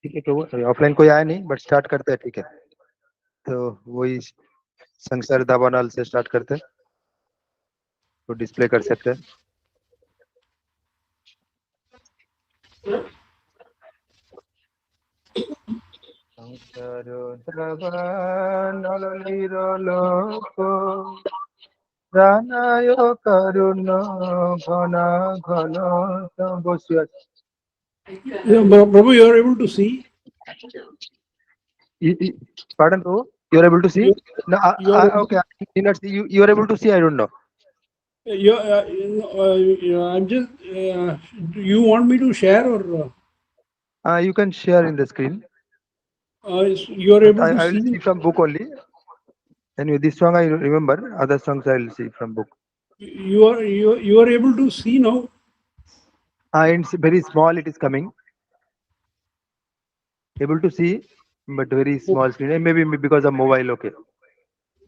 ठीक है, तो ऑफलाइन कोई आया नहीं, बट स्टार्ट करते हैं, ठीक है। तो वही संसार दावानल से स्टार्ट करते हैं, तो डिस्प्ले कर सकते हैं। संसार दावानल लीरलोक প্রাণায় করুণ ঘন ঘন বসিয়া। Yeah, Prabhu, you are able to see? Pardon, Prabhu? You are able to see? No, You are able okay, I did not see. You are able to see? I don't know. you, I'm just. You want me to share or? You can share in the screen. You are But able to I will see? see from book only. Anyway, this song I remember. Other songs I will see from book. You are able to see now? It's very small. It is coming. Able to see, but very small screen. And maybe because of mobile. Okay.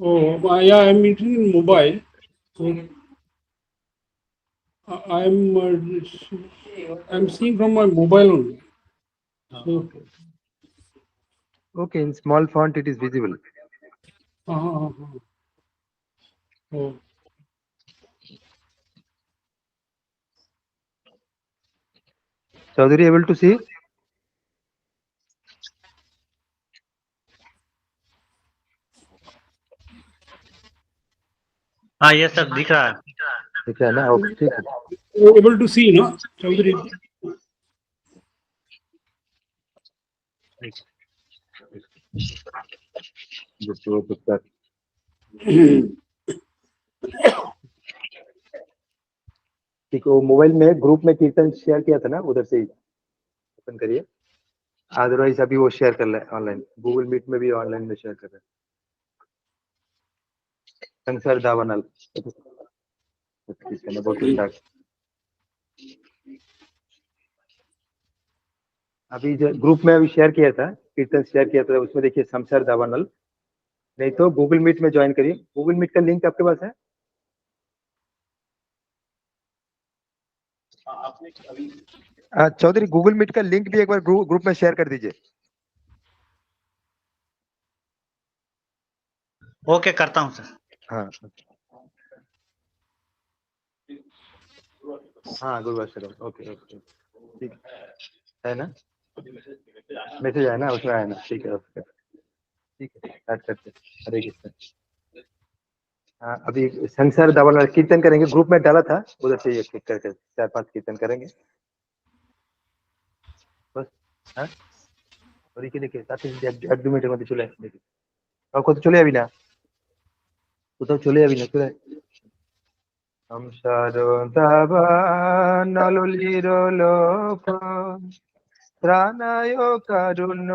Oh, yeah, I'm meeting in mobile. So I'm seeing from my mobile only. So, Okay, in small font it is visible. oh. Chaudhary, able to see? हाँ ये सब दिख रहा है। दिख रहा है ना? ओके, ठीक है। Able to see, no, Chaudhary? ठीक है, वो मोबाइल में ग्रुप में कीर्तन शेयर किया था ना, उधर से ही ओपन करिए। अदरवाइज अभी वो शेयर कर ले ऑनलाइन, गूगल मीट में भी ऑनलाइन में शेयर कर रहे हैं। संसार दावानल अभी जो ग्रुप में अभी शेयर किया था, कीर्तन शेयर किया था, उसमें देखिए संसार दावानल। नहीं तो गूगल मीट में ज्वाइन करिए। गूगल मीट का लिंक आपके पास है? चौधरी, गूगल मीट का लिंक भी एक बार ग्रुप में शेयर कर दीजिए। ओके, करता हूँ सर। हाँ हाँ, गूगल ओके ओके, ठीक है ना? मैसेज आया ना, उसमें आया ना? ठीक है, ओके, ठीक है, स्टार्ट करते हैं। हरे कृष्ण। हाँ, अभी संसार दावानल कीर्तन करेंगे, ग्रुप में डाला था, उधर से ये क्लिक करके 4-5 कीर्तन करेंगे बस। हाँ, और ये देखिए साथ ही 1-2 मिनट में चले देखिए, आपको तो चले अभी ना, तो चले अभी ना चले। संसार दावानल लीरलोक প্রাণায় কারুণ্য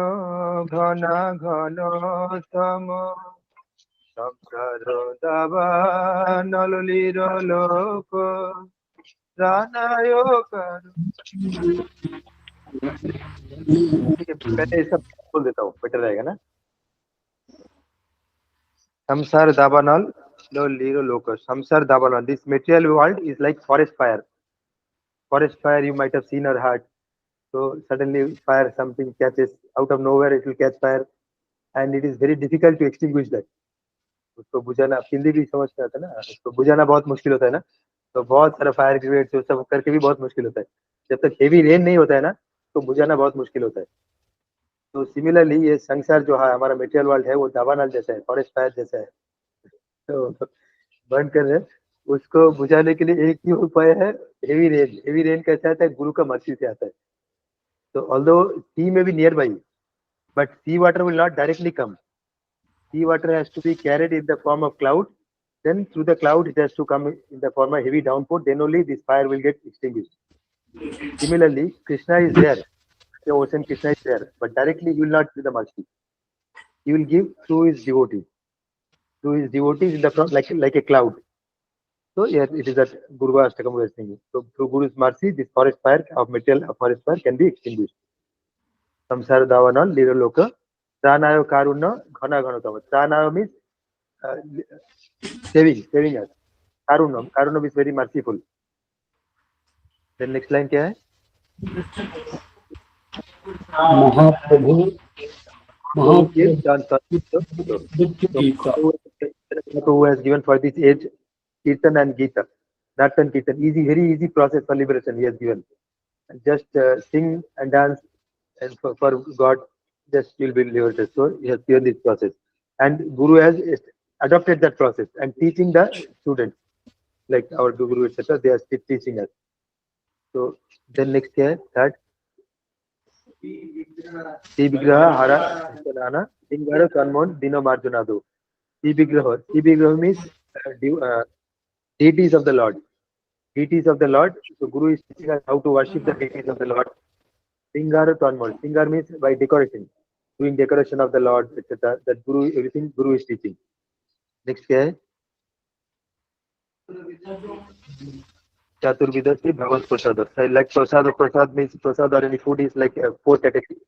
ঘন ঘনতম সংসার দাবানল লীরলোক প্রাণায় ठीक है, पहले ये सब बोल देता हूँ, बेटर रहेगा ना। संसार दावानल लीरलोक, संसार दावानल, this material world is like forest fire. Forest fire you might have seen or heard. So suddenly fire, something catches out of nowhere, it will catch fire and it is very difficult to extinguish that. उसको बुझाना, हिंदी भी समझ में आता है ना, उसको बुझाना बहुत मुश्किल होता है ना। तो बहुत सारा फायर ग्रेनेड जो सब करके भी बहुत मुश्किल होता है। जब तक हेवी रेन नहीं होता है ना, तो बुझाना बहुत मुश्किल होता है। तो सिमिलरली ये संसार जो है हमारा मेटेरियल वर्ल्ड है, वो दावानल जैसा है, फॉरेस्ट फायर जैसा है। तो बंद कर रहे हैं, उसको बुझाने के लिए एक ही उपाय है, हेवी रेन। हेवी रेन कैसे आता है? गुरु का मर्सी से आता है। So although sea may be nearby, but sea water will not directly come. Sea water has to be carried in the form of cloud. Then through the cloud, it has to come in the form of heavy downpour. Then only this fire will get extinguished. Similarly, Krishna is there. The ocean Krishna is there, but directly he will not give the mercy. He will give through his devotees. Through his devotees in the front, like a cloud. So yes, it is that Guru Ashtakam we are saying. So through Guru's mercy, this forest fire of material forest fire can be extinguished. संसार दावानल लीरलोक प्राणाय कारुण्य घन घनतम. Pranayo means saving us. Karunnam is very merciful. Then next line क्या है? Mahaprabhu, Who is Mahaprabhu John Sanskrit. So Gita. who has given for this age Kirtan and Gita. Nat and Kirtan. Easy, very easy process for liberation he has given. Just sing and dance and for God, just you'll be liberated. So he has given this process. And Guru has adopted that process and teaching the students, like our Guru, etc. They are still teaching us. So then next year, third, Vigraha Hara Sanana, Singara Kanmon Dino Marjanado. Vigraha. Vigraha means deities of the Lord. Deities of the Lord. So Guru is teaching us how to worship the deities of the Lord. Singar Tanmol. Singar means by decoration, doing decoration of the Lord, etc. That Guru, everything Guru is teaching. Next year, Chaturvidasi Bhagavad Prasad. So like Prasad means Prasad or any food is like four categories.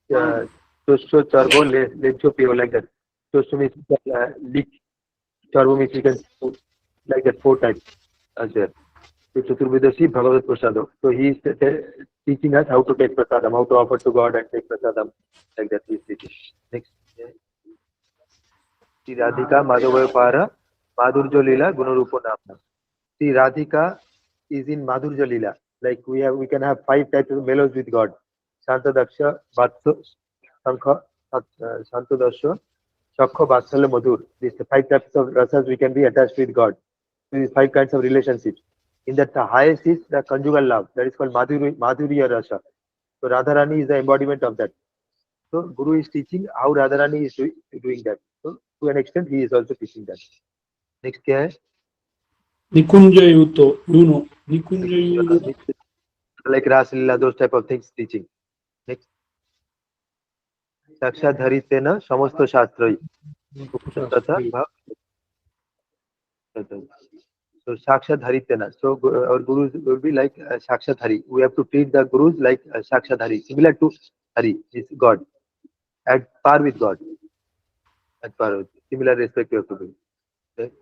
Chosto, Charbo, Lecho, Pio, like that. Chosto means leek. Charbo means you can like that four types are there. So Chaturvidasi Bhagavad Prasad. So he is teaching us how to take prasadam, how to offer to God and take prasadam. Like that he is teaching. Next. Sri Radhika Madhava Para Madhurja Lila Gunarupa Namna. Sri Radhika is in Madhurja Lila. Like we can have five types of mellows with God. Shanta Daksha, Vatsa, Sankha, Shanta Daksha, Shakha, Vatsalya, Madhur. These the five types of rasas we can be attached with God. These five kinds of relationships. In that the highest is the conjugal love. That is called Madhurya Rasa. So Radharani is the embodiment of that. So Guru is teaching how Radharani is doing that. So to an extent, he is also teaching that. Next, क्या है? Nikunja Yuto, Nikunja Yuto. Like Ras Leela, those type of things teaching. Next, साक्षात धरितेन समस्त शास्त्रई तथा भाव. So Sakshat Haritena. So our gurus will be like Sakshat Hari. We have to treat the gurus like Sakshat Hari, similar to Hari, is God, at par with God, at par with similar respect you have to be. Okay.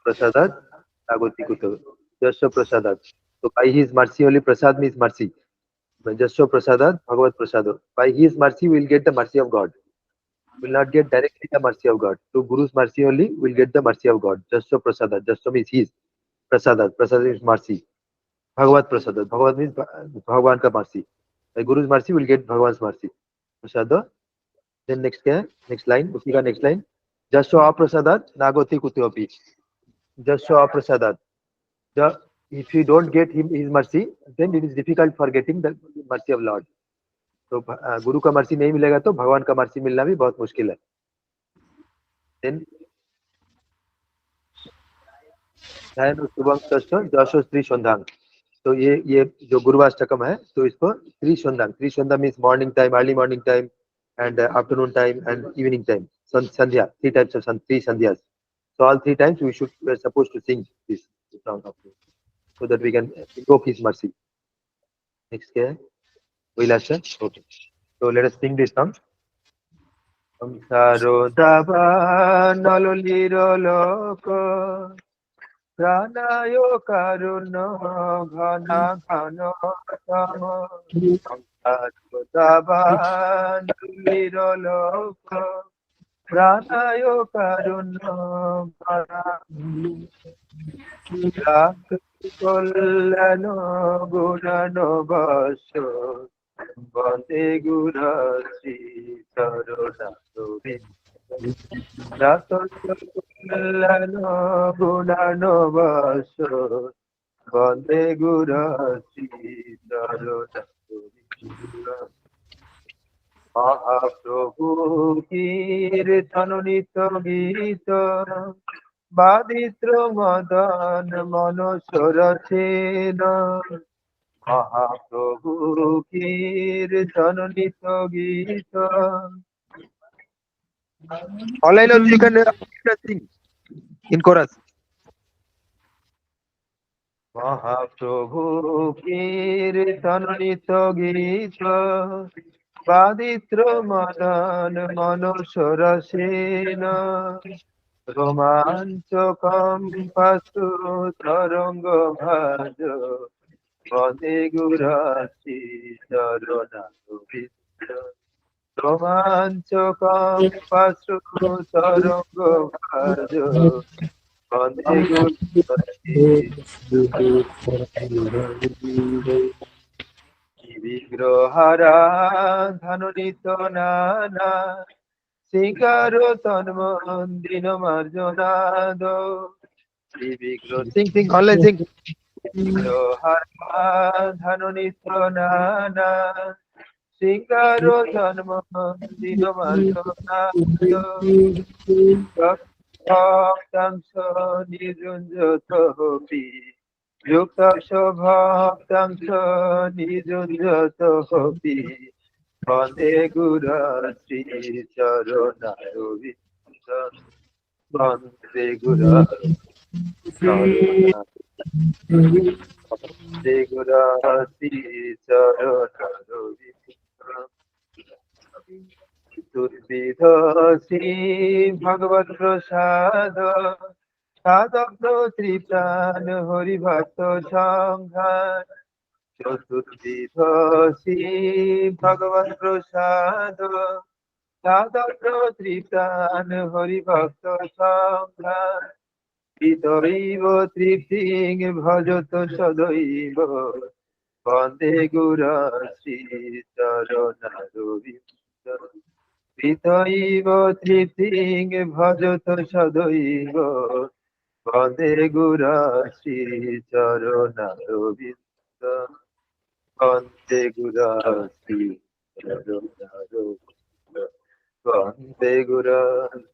Prasadat, Agoti Kuto. Jasya Prasadat. So by his mercy only, Prasad means mercy. Jasya Prasadat, Bhagavad Prasad. By his mercy, we will get the mercy of God. We will not get directly the mercy of God. Through Guru's mercy only, we will get the mercy of God. Jasya Prasadat. Jasya means his. Prasadat. Prasadat means mercy. Bhagavad Prasadat. Bhagavad means Bhagavan ka mercy. By Guru's mercy, we will get Bhagavan's mercy. Prasada. Then next क्या है? Next line. उसी का next line. Jasya Aprasadat, Nagoti Kutyopi. Jasya Aprasadat. If you don't get his mercy, then it is difficult for getting the mercy of Lord. तो गुरु का mercy नहीं मिलेगा तो भगवान का मर्सी मिलना भी बहुत मुश्किल है. Then ध्यान शुभम तस्व जशो श्री संधांग. तो ये जो गुरुवाष्टकम है तो इसको श्री संधांग. श्री संधांग means morning time, early morning time and afternoon time and evening time. Sandhya, three types of three sandhyas. So all three times we're supposed to sing this song so that we can invoke his mercy. Next year, Vilasha. Okay. So let us sing this song. Samsaro dava naloliro loko pranayo karuno ghana ghana sama. Samsaro dava naloliro loko pranayo karuno ghana Kolano Gurano Baso Bande Gurasi Tarona Rato Kolano Gurano Baso Bande Gurasi Tarona Mahaprabhu Kirtano Nito Gita Baditro Madan Manosarachena Mahaprabhu Kirtan Nito Gita. All I know you can sing in chorus. Mahaprabhu Kirtan Nito Gita Baditro Madan Manosarachena Romanchakam pasu taranga bhajo বন্দে গুরাশ্রী চরণারবিন্দ রোমাঞ্চকং পাশ্রু তরঙ্গ ভাজ বন্দে গুরাশ্রী বিগ্রহারা ধানুনিত নানা শিকার তন্মন্দিন মার্জনাদ শ্রী বিগ্রহ Singh Singh online Singh বিগ্রহারা ধানুনিত নানা শিকার তন্মন্দিন মার্জনাদ ভক্তাংশ নিরঞ্জত হবি যুক্তাংশ ভক্তাংশ নিরঞ্জত হবি বন্দে গুরাশ্রী চরণারবিন্দ বন্দে বন্দে গুরাশ্রী চরণারবিন্দ দুর্বিধ শ্রী ভগবত প্রসাদ সাধক ত্রিপ্রাণ হরিভক্ত সংঘাত চতুর্বিধ শ্রী ভগবত প্রসাদ সাধক ত্রিপ্রাণ হরিভক্ত সংঘাত পিতৈব তৃপ্তিং ভজত সদৈব বন্দে গুরাশ্রী চরণারবিন্দ পিতৈব তৃপ্তিং ভজত সদৈব বন্দে গুরাশ্রী চরণারবিন্দ বন্দে গুরাশ্রী চরণারবিন্দ বন্দে গুরাশ্রী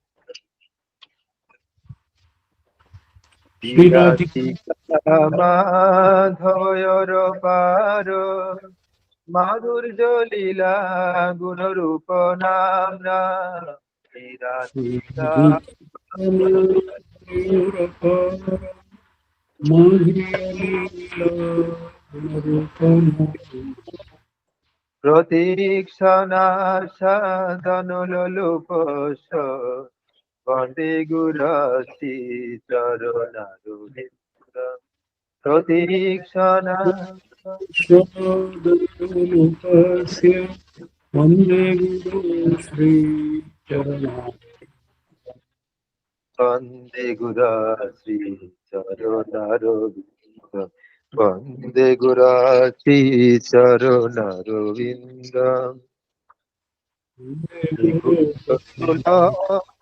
মাধবয়র পার মাধুর্য লীলা গুণরূপ নামনা বিরাজিতা প্রতীক্ষণা সাধনলোপস বন্দে গুরাশ্রী চরণারবিন্দ প্রতীক্ষণা वंदे गुरु श्री चरणा বন্দে গুরাশ্রী চরণারবিন্দ বন্দে গুরাশ্রী চরণারবিন্দ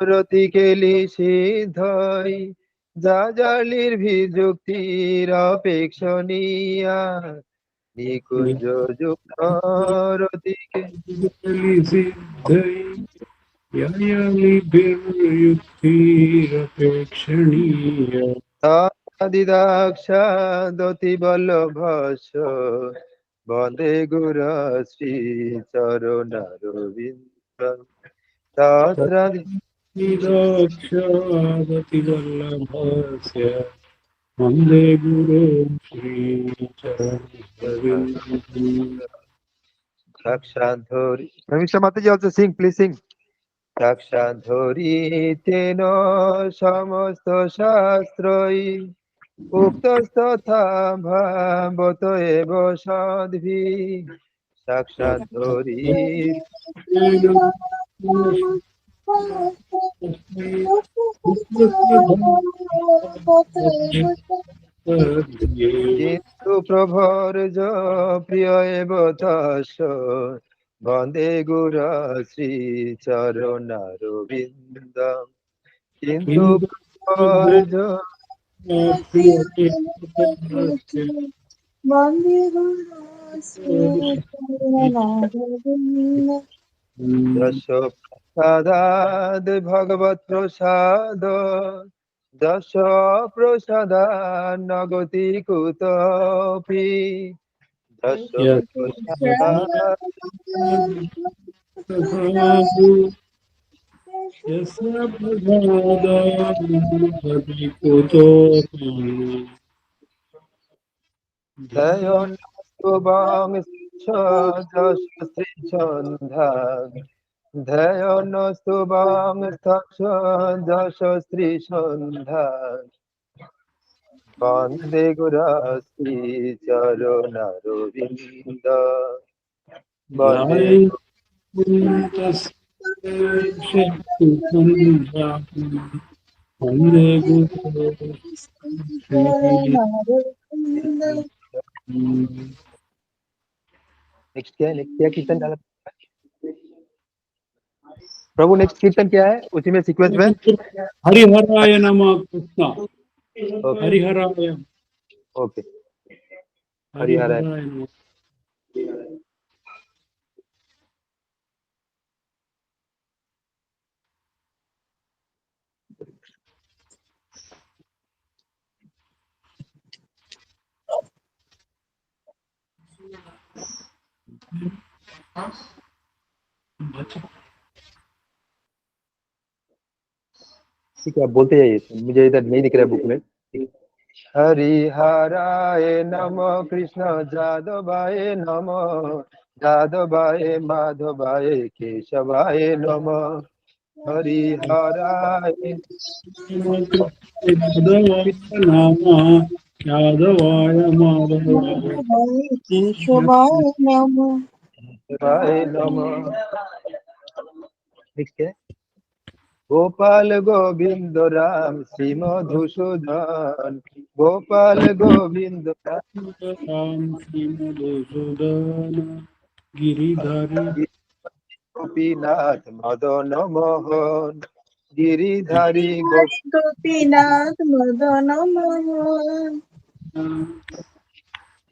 রতিকেলি সিদ্ধই জাজালির ভিযুক্তির অপেক্ষণীয়া নিকুঞ্জ যুক্ত রতিকে युक्तिरपेक्षणीय তাদিদাক্ষা দতি বল্লভস বন্দে গুরাশ্রী চরণারবিন্দ क्षादतिवल्लभस्य वन्दे गुरो श्रीचरणरविन्दम् সাক্ষাৎ Mr. Mataji also sing, please sing. সাক্ষাৎ ধরিতেন সমস্ত শাস্ত্রই উক্তস্তথা ভাবত এব সদ্ভি সাক্ষাৎ কিন্তু প্রভর্জ প্রিয় এব তস্য বন্দে গুরাশ্রী চরণারবিন্দ কিন্তু প্রভর্জ বন্দে গুরু শ্রী চরণারবিন্দ যশ প্রসাদাদ ভগবৎ প্রসাদ যশ প্রসাদান নগতি কুতপি যশ প্রসাদাদ ধ্যায়নস্তুবং যশ শ্রী সন্ধ্যাং ধ্যায়নস্তুবং যশ শ্রী সন্ধ্যাং বন্দে গুরশ্রী চরণারবিন্দ বন্দে জয় তস্যে বন্দে গুরু শ্রী नेक्स्ट क्या कीर्तन डाला प्रभु? नेक्स्ट कीर्तन क्या है उसी में सीक्वेंस में? हरिहराय नमः कृष्ण ओके हरिहराय ओके हरिहर हरिहराय नमः ठीक है आप बोलते जाइए, मुझे इधर नहीं दिख रहा है बुक में। हरिहराय नमः कृष्ण जादवाय नमः जादवाय माधवाय केशवाय नमः हरिहराय यादवाय माधवाय केशवाय नमः नमः। नेक्स्ट क्या है? गोपाल गोविंद राम श्री मधुसूदन गोपाल गोविंद राम राम श्री मधुसूदन गिरिधारी गोपीनाथ मदन मोहन गिरिधारी गिरिधारी गोपीनाथ मदन मोहन।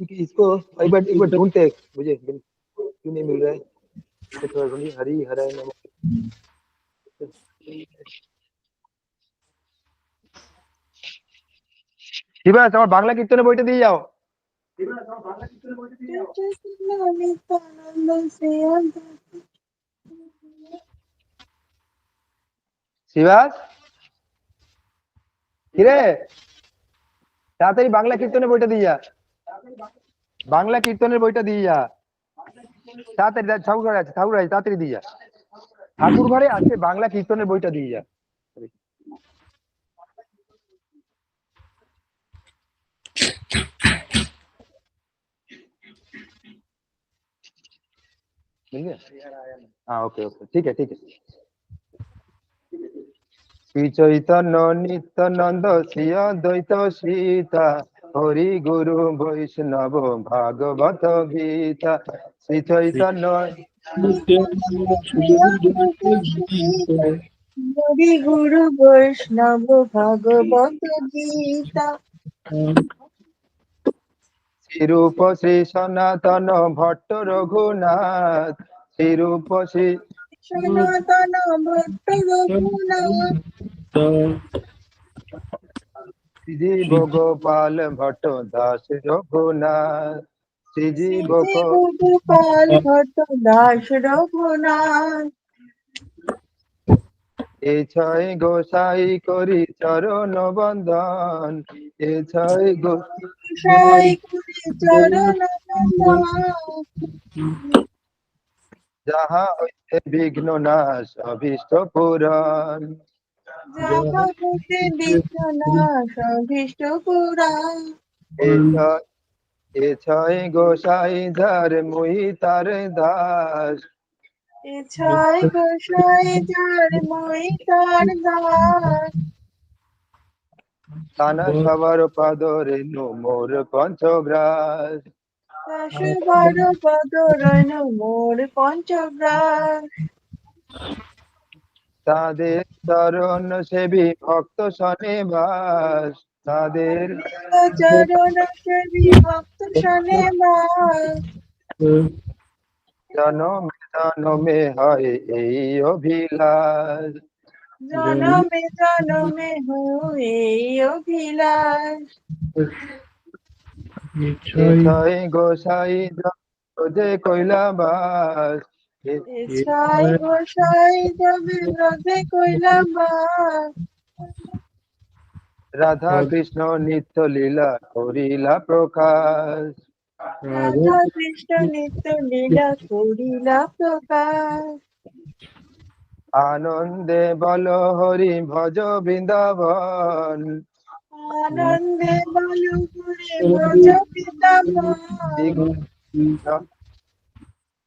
ठीक है, इसको एक बार ढूंढते हैं, मुझे क्यों नहीं मिल रहा है। इसको थोड़ा ढूंढिए, हरि हराय नमः। শিবাস আমার বাংলা কীর্তনের বইটা দিয়ে যাও। नित्यानंद से শিবাস কিরে তাড়াতাড়ি বাংলা কীর্তনের বইটা দিয়ে যা, বাংলা কীর্তনের বইটা দিয়ে যা তাড়াতাড়ি। ঠাকুর ঘরে আছে, ঠাকুর আছে, তাড়াতাড়ি দিয়ে যা। ঠাকুর ঘরে আছে, বাংলা কীর্তনের বইটা দিয়ে যা। मिल गया? हाँ ओके ओके ठीक है ठीक है। শ্রী চৈতন্য নিত্যানন্দ শ্রী অদ্বৈত সীতা হরি গুরু বৈষ্ণব ভাগবত গীতা শ্রী চৈতন্য हरि गुरु वैष्णव भागवत गीता শ্রীরূপ শ্রী সনাতন ভট্ট রঘুনাথ শ্রীরূপ শ্রী सनातन भट्ट रघुनाथ শ্রীজীব গোপাল ভট্ট দাস রঘুনাথ শ্রীজীব श्री गोपाल भट्ट दास रघुनाथ এ ছয় গোসাই করি চরণ বন্দন এ ছয় साई कुली चरण नंदन যাহা হইতে বিঘ্ন নাশ অভীষ্ট পুরাণ जहाँ होते विघ्ननाश अभीष्ट पुराण এ ছয় গোসাই যার মুই তার দাস छाय गोसाई जार मोई तार दास তানা সবার পাদ রেণু মোর পঞ্চগ্রাস दश बार पद रैन मोर पंचग्रास তাদের চরণ সেবী ভক্ত শনে বাস তাদের चरण सेवी भक्त शने बास জনমে জনমে হয় এই অভিলাষ जनमे हो अभिलाष এ ছয় গোসাই যে কইলা বাস छाय गोसाई जब ब्रजे कोइला बास রাধা কৃষ্ণ নিত্য লীলা করিলা প্রকাশ राधा कृष्ण नित्य लीला करिला प्रकाश আনন্দে বল হরি ভজ বৃন্দাবন আনন্দে বলো করে ভজ পিতামহ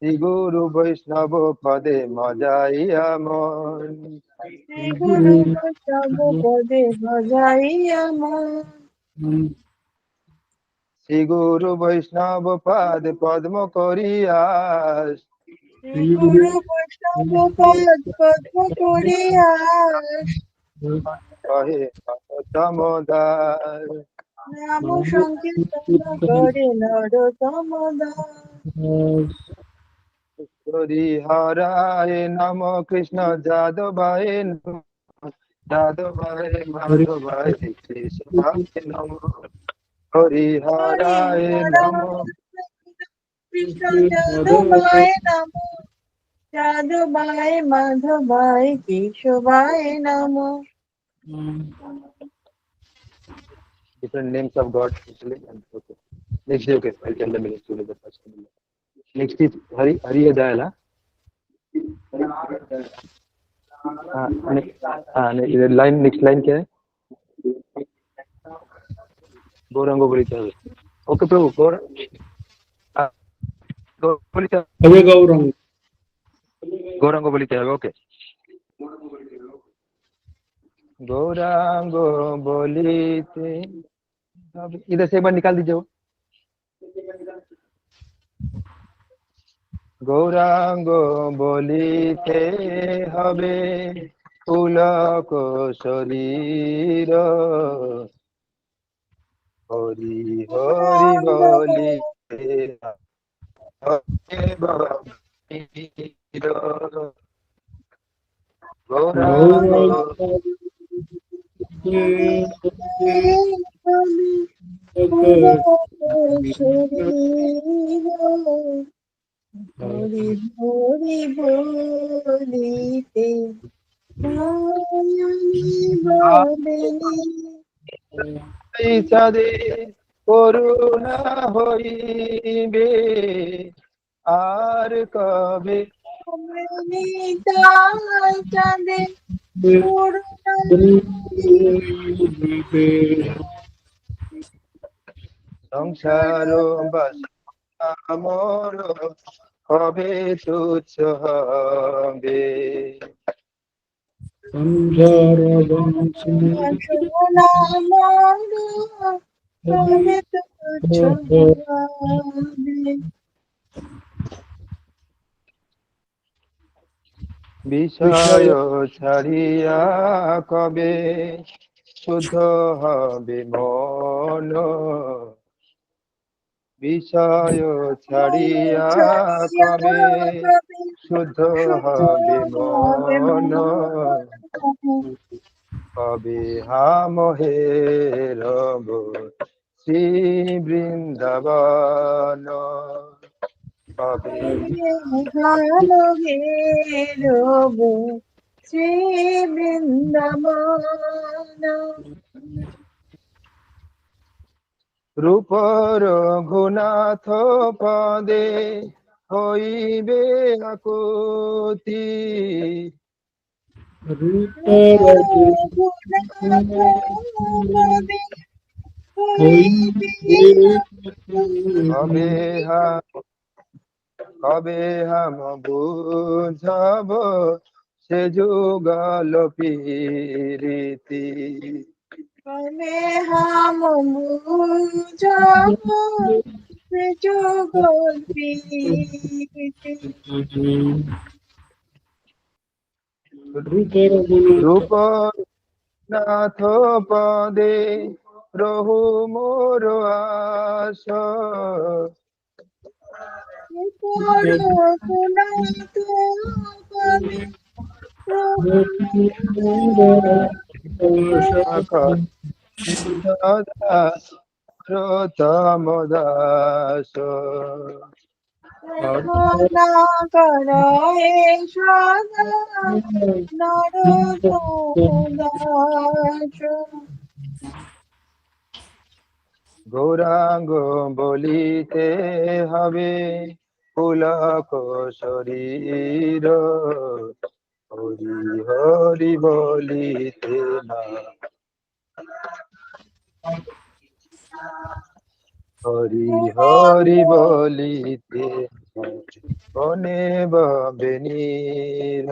শ্রী গুরু বৈষ্ণব পদে মজাইয়া মন, শ্রী গুরু বৈষ্ণব পদে ভজাইয়া মন। শ্রী গুরু বৈষ্ণব পদ পদ্ম করিয়া, শ্রী গুরু বৈষ্ণব পদ পদ্ম করিয়া কহে নরোত্তম দাস। নাম সংকীর্তন করে নরোত্তম দাস। হরি হরায় নম কৃষ্ণ যাদবায় নম, যাদবায় মাধবায় কৃষ্ণায় নম। হরি হরে হরায় নম, হর কৃষ্ণ যাদবায় নমঃ, যাদবায় মাধবায় কেশবায় নমঃ। different names of God actually. And okay. Next day, okay, I'll tell them in the first. Next is Hari Adayala. Next line क्या है? गौरंगो बोली क्या है? Okay प्रभु बोली क्या? Ave Gaurang. गौरंगो बोली क्या है? Okay. गौरांगो बोलीते, इधर से एक बार निकाल दीजिए वो। गौरांग बोलीते हबे पुलक शरीर, हरि हरि बोलीते हबे बबीर। गौरांग হরি হরি বলিতে নয়নি বলিনি চাঁদে করুণা হইবে, আর কবে তাই চাঁদে করুণা সংসার আমার হবে তুচ্ছ হবে। সোনা মর তবে তুচ্ছ হবে। বিষয় ছাড়িয়া কবে শুদ্ধ হবে মন, বিষয় ছাড়িয়া কবে শুদ্ধ হবে মন, কবে হামহে রব শ্রী বৃন্দাবন, কবে ভালো হে রব শ্রী বৃন্দাবন। রূপ রঘুনাথ পদে হইবে আকুতি, কবে কবে হাম বুঝব সে যুগল পীরিতি, কবে হাম বুঝব সে যুগল প্রীতি। রূপ নাথ পদে রহু মোর আশ, রঘুনাথ পদে প্রভু সদা রতম দাস, রক্ষণা কর হে সদা নরোত্তম দাস। গৌরাঙ্গ বলিতে হবে পুলক শরীর, হরি হরি বলিতে না, হরি হরি বলিতে মনে ভাবে নীর।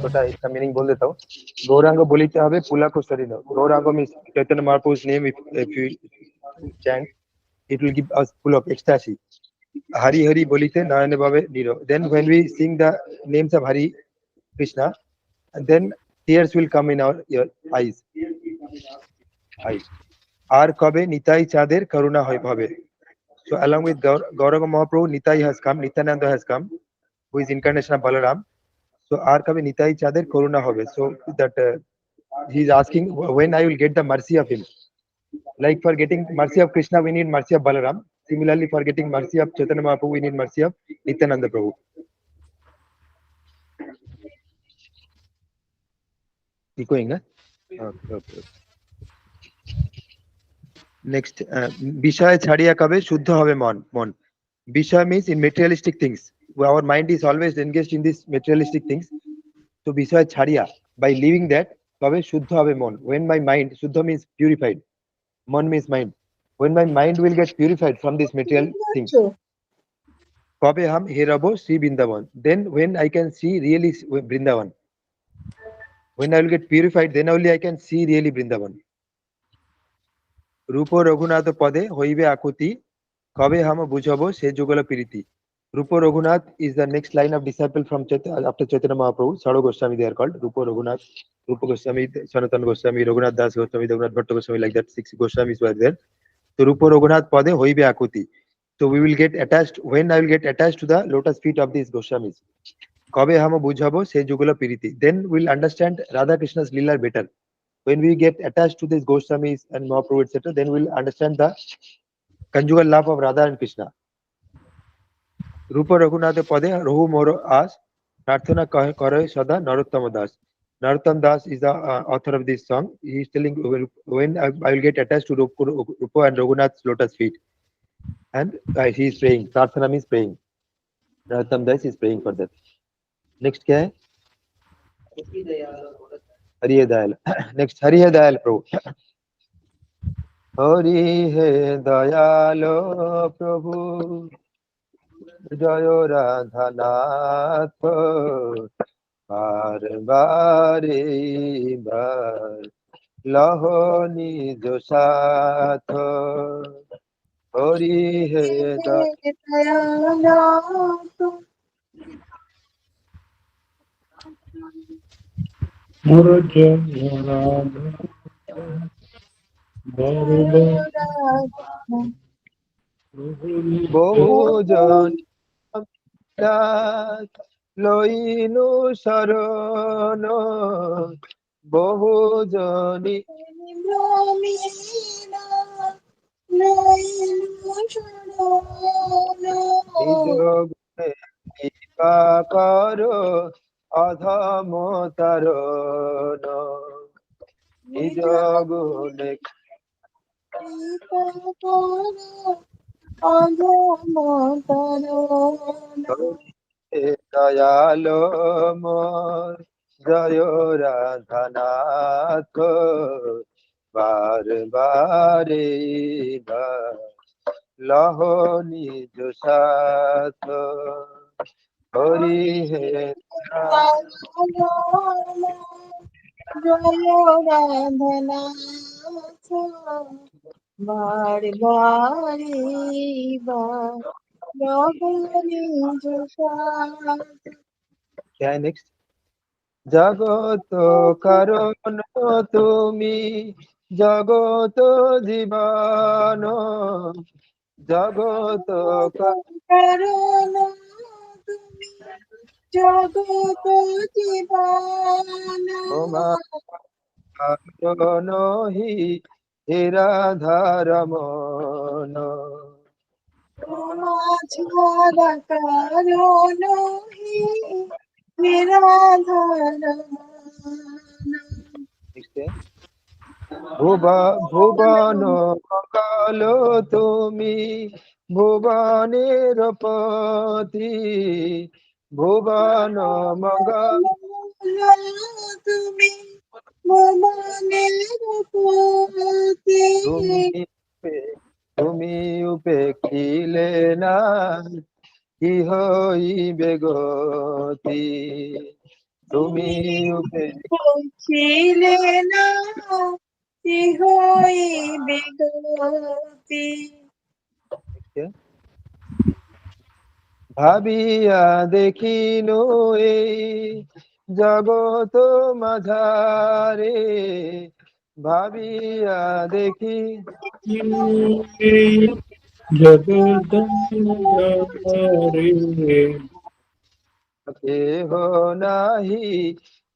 छोटा इसका मीनिंग बोल देता हूँ। गौरांग बोलिते हबे पुलाको शरीर। Gaurang means Chaitanya Mahaprabhu's name. If you chant, it will give us full of ecstasy. Hari Hari bolite Narayana Bhave Niro. Then when we sing the names of Hari Krishna, and then tears will come in our eyes. Eyes. আর কবে নিতাই চাঁদের করুণা হয় ভাবে। So along with Gauranga Mahaprabhu, Nitai has come, Nityananda has come, who is incarnation of Balaram. So আর কবে নিতাই চাঁদের করুণা হবে. So that he is asking when I will get the mercy of him. Like for getting mercy of Krishna, we need mercy of Balaram. Similarly, for getting mercy of Chaitanya Mahaprabhu, we need mercy of Nityananda Prabhu. Keep going, huh? Okay. Next, বিষয় ছাড়িয়া কবে শুদ্ধ হবে মন. বিষয় means in materialistic things. Our mind is always engaged in these materialistic things. So বিষয় ছাড়িয়া, by leaving that, কবে শুদ্ধ হবে মন. When my mind, শুদ্ধ means purified. Mon means mind. When my mind will get purified from these material things, কবে हम हेरबो Shri Vrindavan. Then when I can see really Vrindavan. When I will get purified, then only I can see really Vrindavan. রূপ রঘুনাথ পদে হইবে আকুতি, কবে হাম বুঝবো সে যুগল প্রীতি. Rupa Raghunath is the next line of disciple from after Chaitanya Mahaprabhu. Saro Goswami they are called. Rupa Raghunath, Rupa Goswami, Sanatana Goswami, Raghunath Das Goswami, Raghunath Bhatta Goswami, like that 6 Goswamis were there. So Rupa Raghunath pade hoibe akuti. So we will get attached, when I will get attached to the lotus feet of these Goswamis. Kabe hama bujhabo se jugala piriti. Then we'll understand Radha Krishna's lila better. When we get attached to these Goswamis and Mahaprabhu etc., then we'll understand the conjugal love of Radha and Krishna. Rupa Raghunath pade rohu moro as prarthana kare sada Narottama Das. Narottam Das is the author of this song. He is telling when I will get attached to Rupa and Raghunath's lotus feet. And he is praying. Prarthana means praying. Narottam Das is praying for that. Next क्या है? हरि है Dayal. Next Hari है दयाल प्रभु. हरि है दयालो प्रभु जय राधानाथ बार बारे बार लहो निज साथ. हरि है বহুজন লইনু শরণ বহুজনী নিজ গুণে কৃপা করো অধম তারণ. নিজ গুণে দয়ালো মোর জয় রাধানাথ বার বারে বার লহ নিজ সাথ. হরি হে বারে বারে বার क्या है नेक्स्ट? জগত কারণ তুমি জগত জীবন জগত কারণ তুমি জগত জীবন কারণ হি হে রাধারমণ. ছাড়া কারণ নিরাধার ভুবন মঙ্গল তুমি ভুবনের পতি ভুবন মঙ্গল তুমি ভুবনের পতি তুমি তুমি উপেক্ষিলে না কি হইবে গতি তুমি ছিলে না কি হইবে গতি ভাবিয়া দেখিন এই জগত মাঝারে ভাবিয়া দেখি জগদরে কেহ নাহি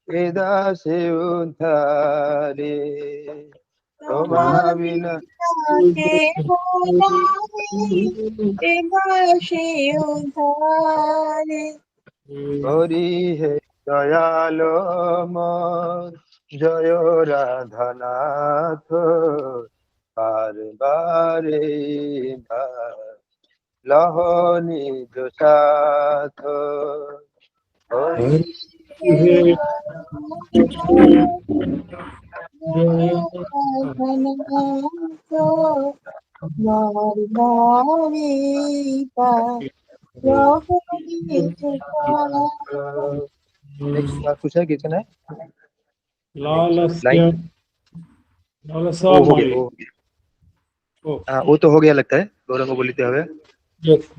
এদাসে উদ্ধারে তোমা তোমার বিনা কেহ নাই এবাসে উদ্ধারে হরি হে দয়াল মন জয় রাধানাথ বারে লহনি দোষাথ হরি नेक्स्ट कुछ है किचन है लालस्य लाइन लालसा वो हो गया माई वो ओ हाँ वो तो हो गया लगता है गौरंग को बोलते हुए यस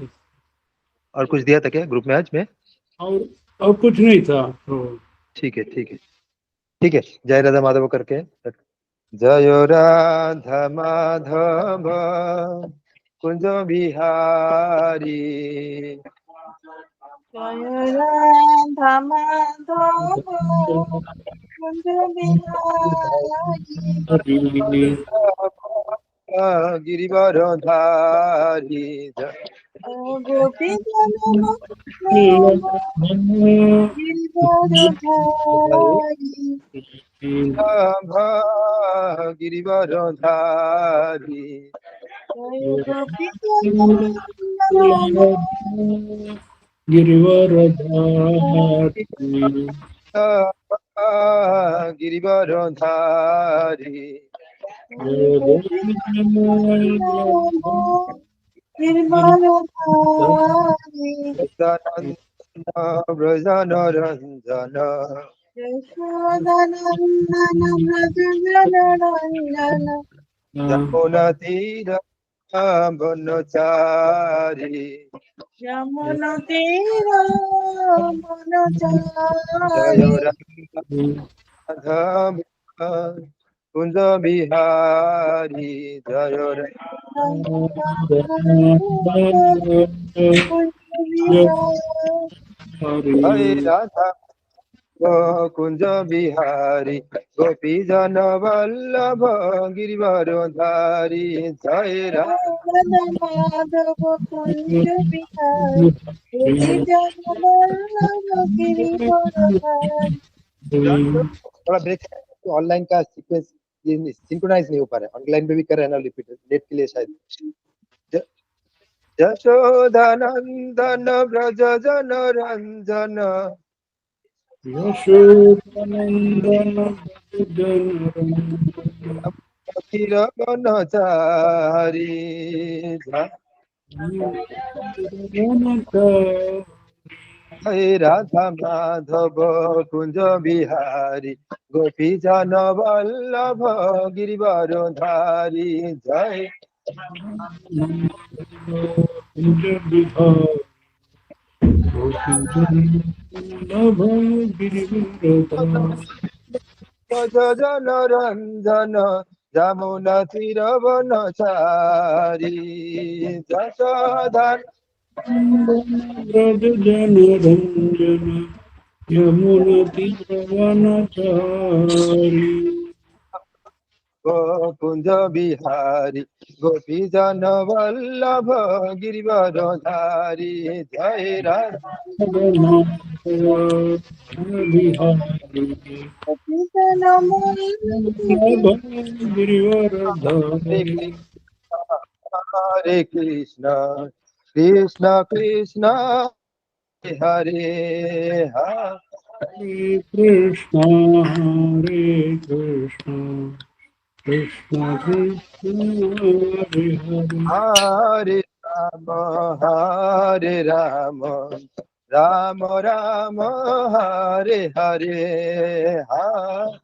और कुछ दिया था क्या ग्रुप में आज में और और कुछ नहीं था तो ठीक है ठीक है ठीक है जय राधा माधव करके जय राधा माधव कुंज बिहारी জয় রাধা মাধব কুঞ্জ বিহারী गिरिवर धारी গোপী জন গিরিবর ধারী गिरिवर धारी জয় গোপী জন गिरिवरधारी गिरिवर धारी গোপী গিরিবর ধারী ব্রজন রঞ্জন যশোদানন্দন ব্রজ জনরঞ্জন যমুনা তীর বনচারী যমুনা তীর জয় বনচারী রাধা কুঞ্জ বিহারী জয় জয় রাধা কুঞ্জ বিহারী গোপী জন বল্লভ গিরিবর ধারী জয় মাধব কুঞ্জ বিহার গোপী জনবল্লভ गिरिवरधारी थोड़ा ब्रेक ऑनलाइन का सीक्वेंस ये सिंक्रोनाइज नहीं हो पा रहा है ऑनलाइन पे भी कर रहे हैं ना रिपीट नेट के लिए शायद यशोदानंदन ब्रज जन रंजन यशोदानंदन फकीर बनचारी जय राधा माधव कुंज बिहारी गोपी जन वल्लभ गिरिवर धारी जय जन रंजन जमुना तीर बनचारी जशोधन ब्रज जनरंजन यमुना तीरवनचारी कुंज बिहारी गोपी जन वल्लभ गिरिवर धारी जय राधा बिहारी गोपी जनबल्लभ गिरिवरधारी हरे Krishna Krishna Krishna Hare Hare Krishna, Hare Krishna, Krishna Krishna, Hare Hare. Hare Rama, Hare Rama, Rama Rama, Hare Hare, Hare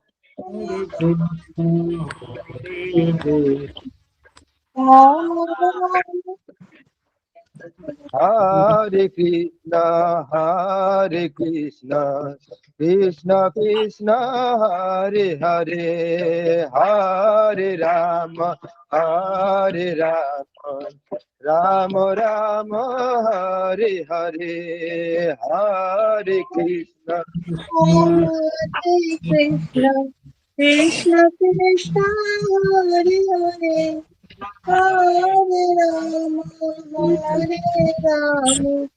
Hare Krishna, Hare Krishna, Krishna, Hare Krishna, Krishna Krishna, Hare Hare, Hare Rama, Hare Rama, Rama Rama, Hare Hare, Hare Krishna. Hare Krishna, Krishna Krishna, Hare Hare, Hare Rama, Hare Rama,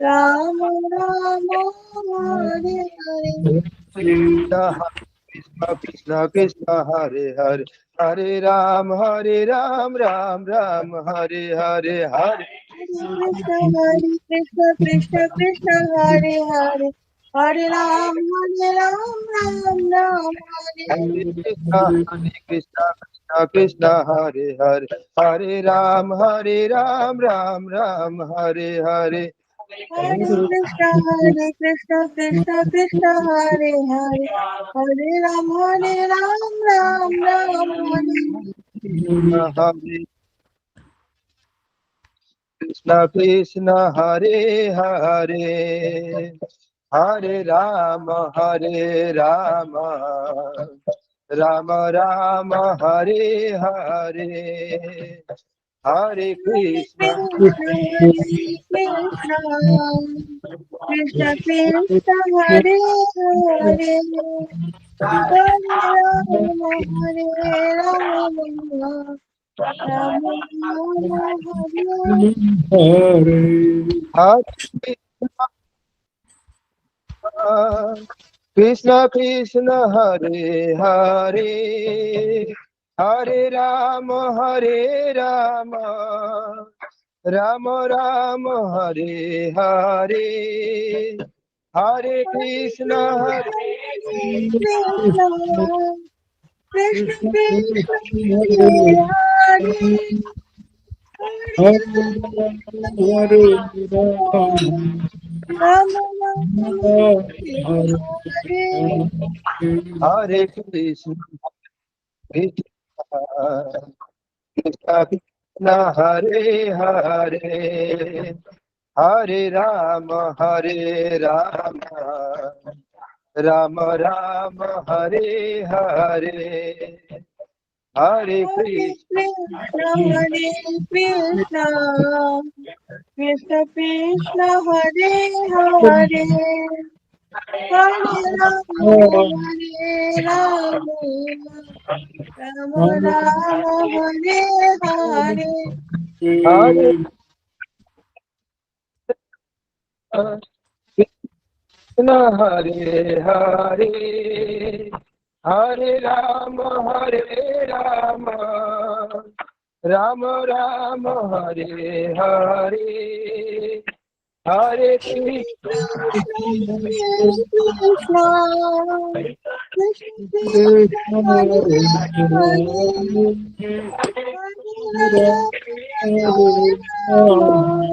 Rama Rama, Hare Hare. Krishna Krishna Krishna Hare Hare, Hare Ram, Ram Ram, Hare Hare, Hare Hare Krishna, Krishna Krishna, Hare Hare, Hare Ram, Ram Ram, Hare Hare Krishna, Krishna Krishna, Hare Hare, Hare Ram, Ram Ram, Hare Hare. Hare Krishna, Krishna Krishna, Hare Hare, Hare Ram, Ram Ram, Hare. Hare Krishna Krishna, Hare Hare, Hare Rama, Rama Rama, Hare Hare, Hare Krishna. Krishna, Krishna Krishna, Hare Hare, Hare Rama, Rama Rama, Hare. Hare Krishna Krishna, Hare Hare, Hare Rama, Rama Rama, Hare Hare, Hare Krishna, Hare Krishna, Krishna Krishna, Hare Hare, Hare Rama, Hare. Hare Krishna, Krishna Krishna, Hare Hare, Hare Rama, Rama Rama, Hare Hare, Hare Hare Krishna. Krishna, Krishna Krishna, Hare Hare, Hare Rama, Rama Rama, Hare Hare. Hare Krishna, Hare Hare, Hare Rama, Rama Rama, Hare Hare, Hare Krishna. Krishna, Krishna Krishna, Hare Hare, Hare Rama,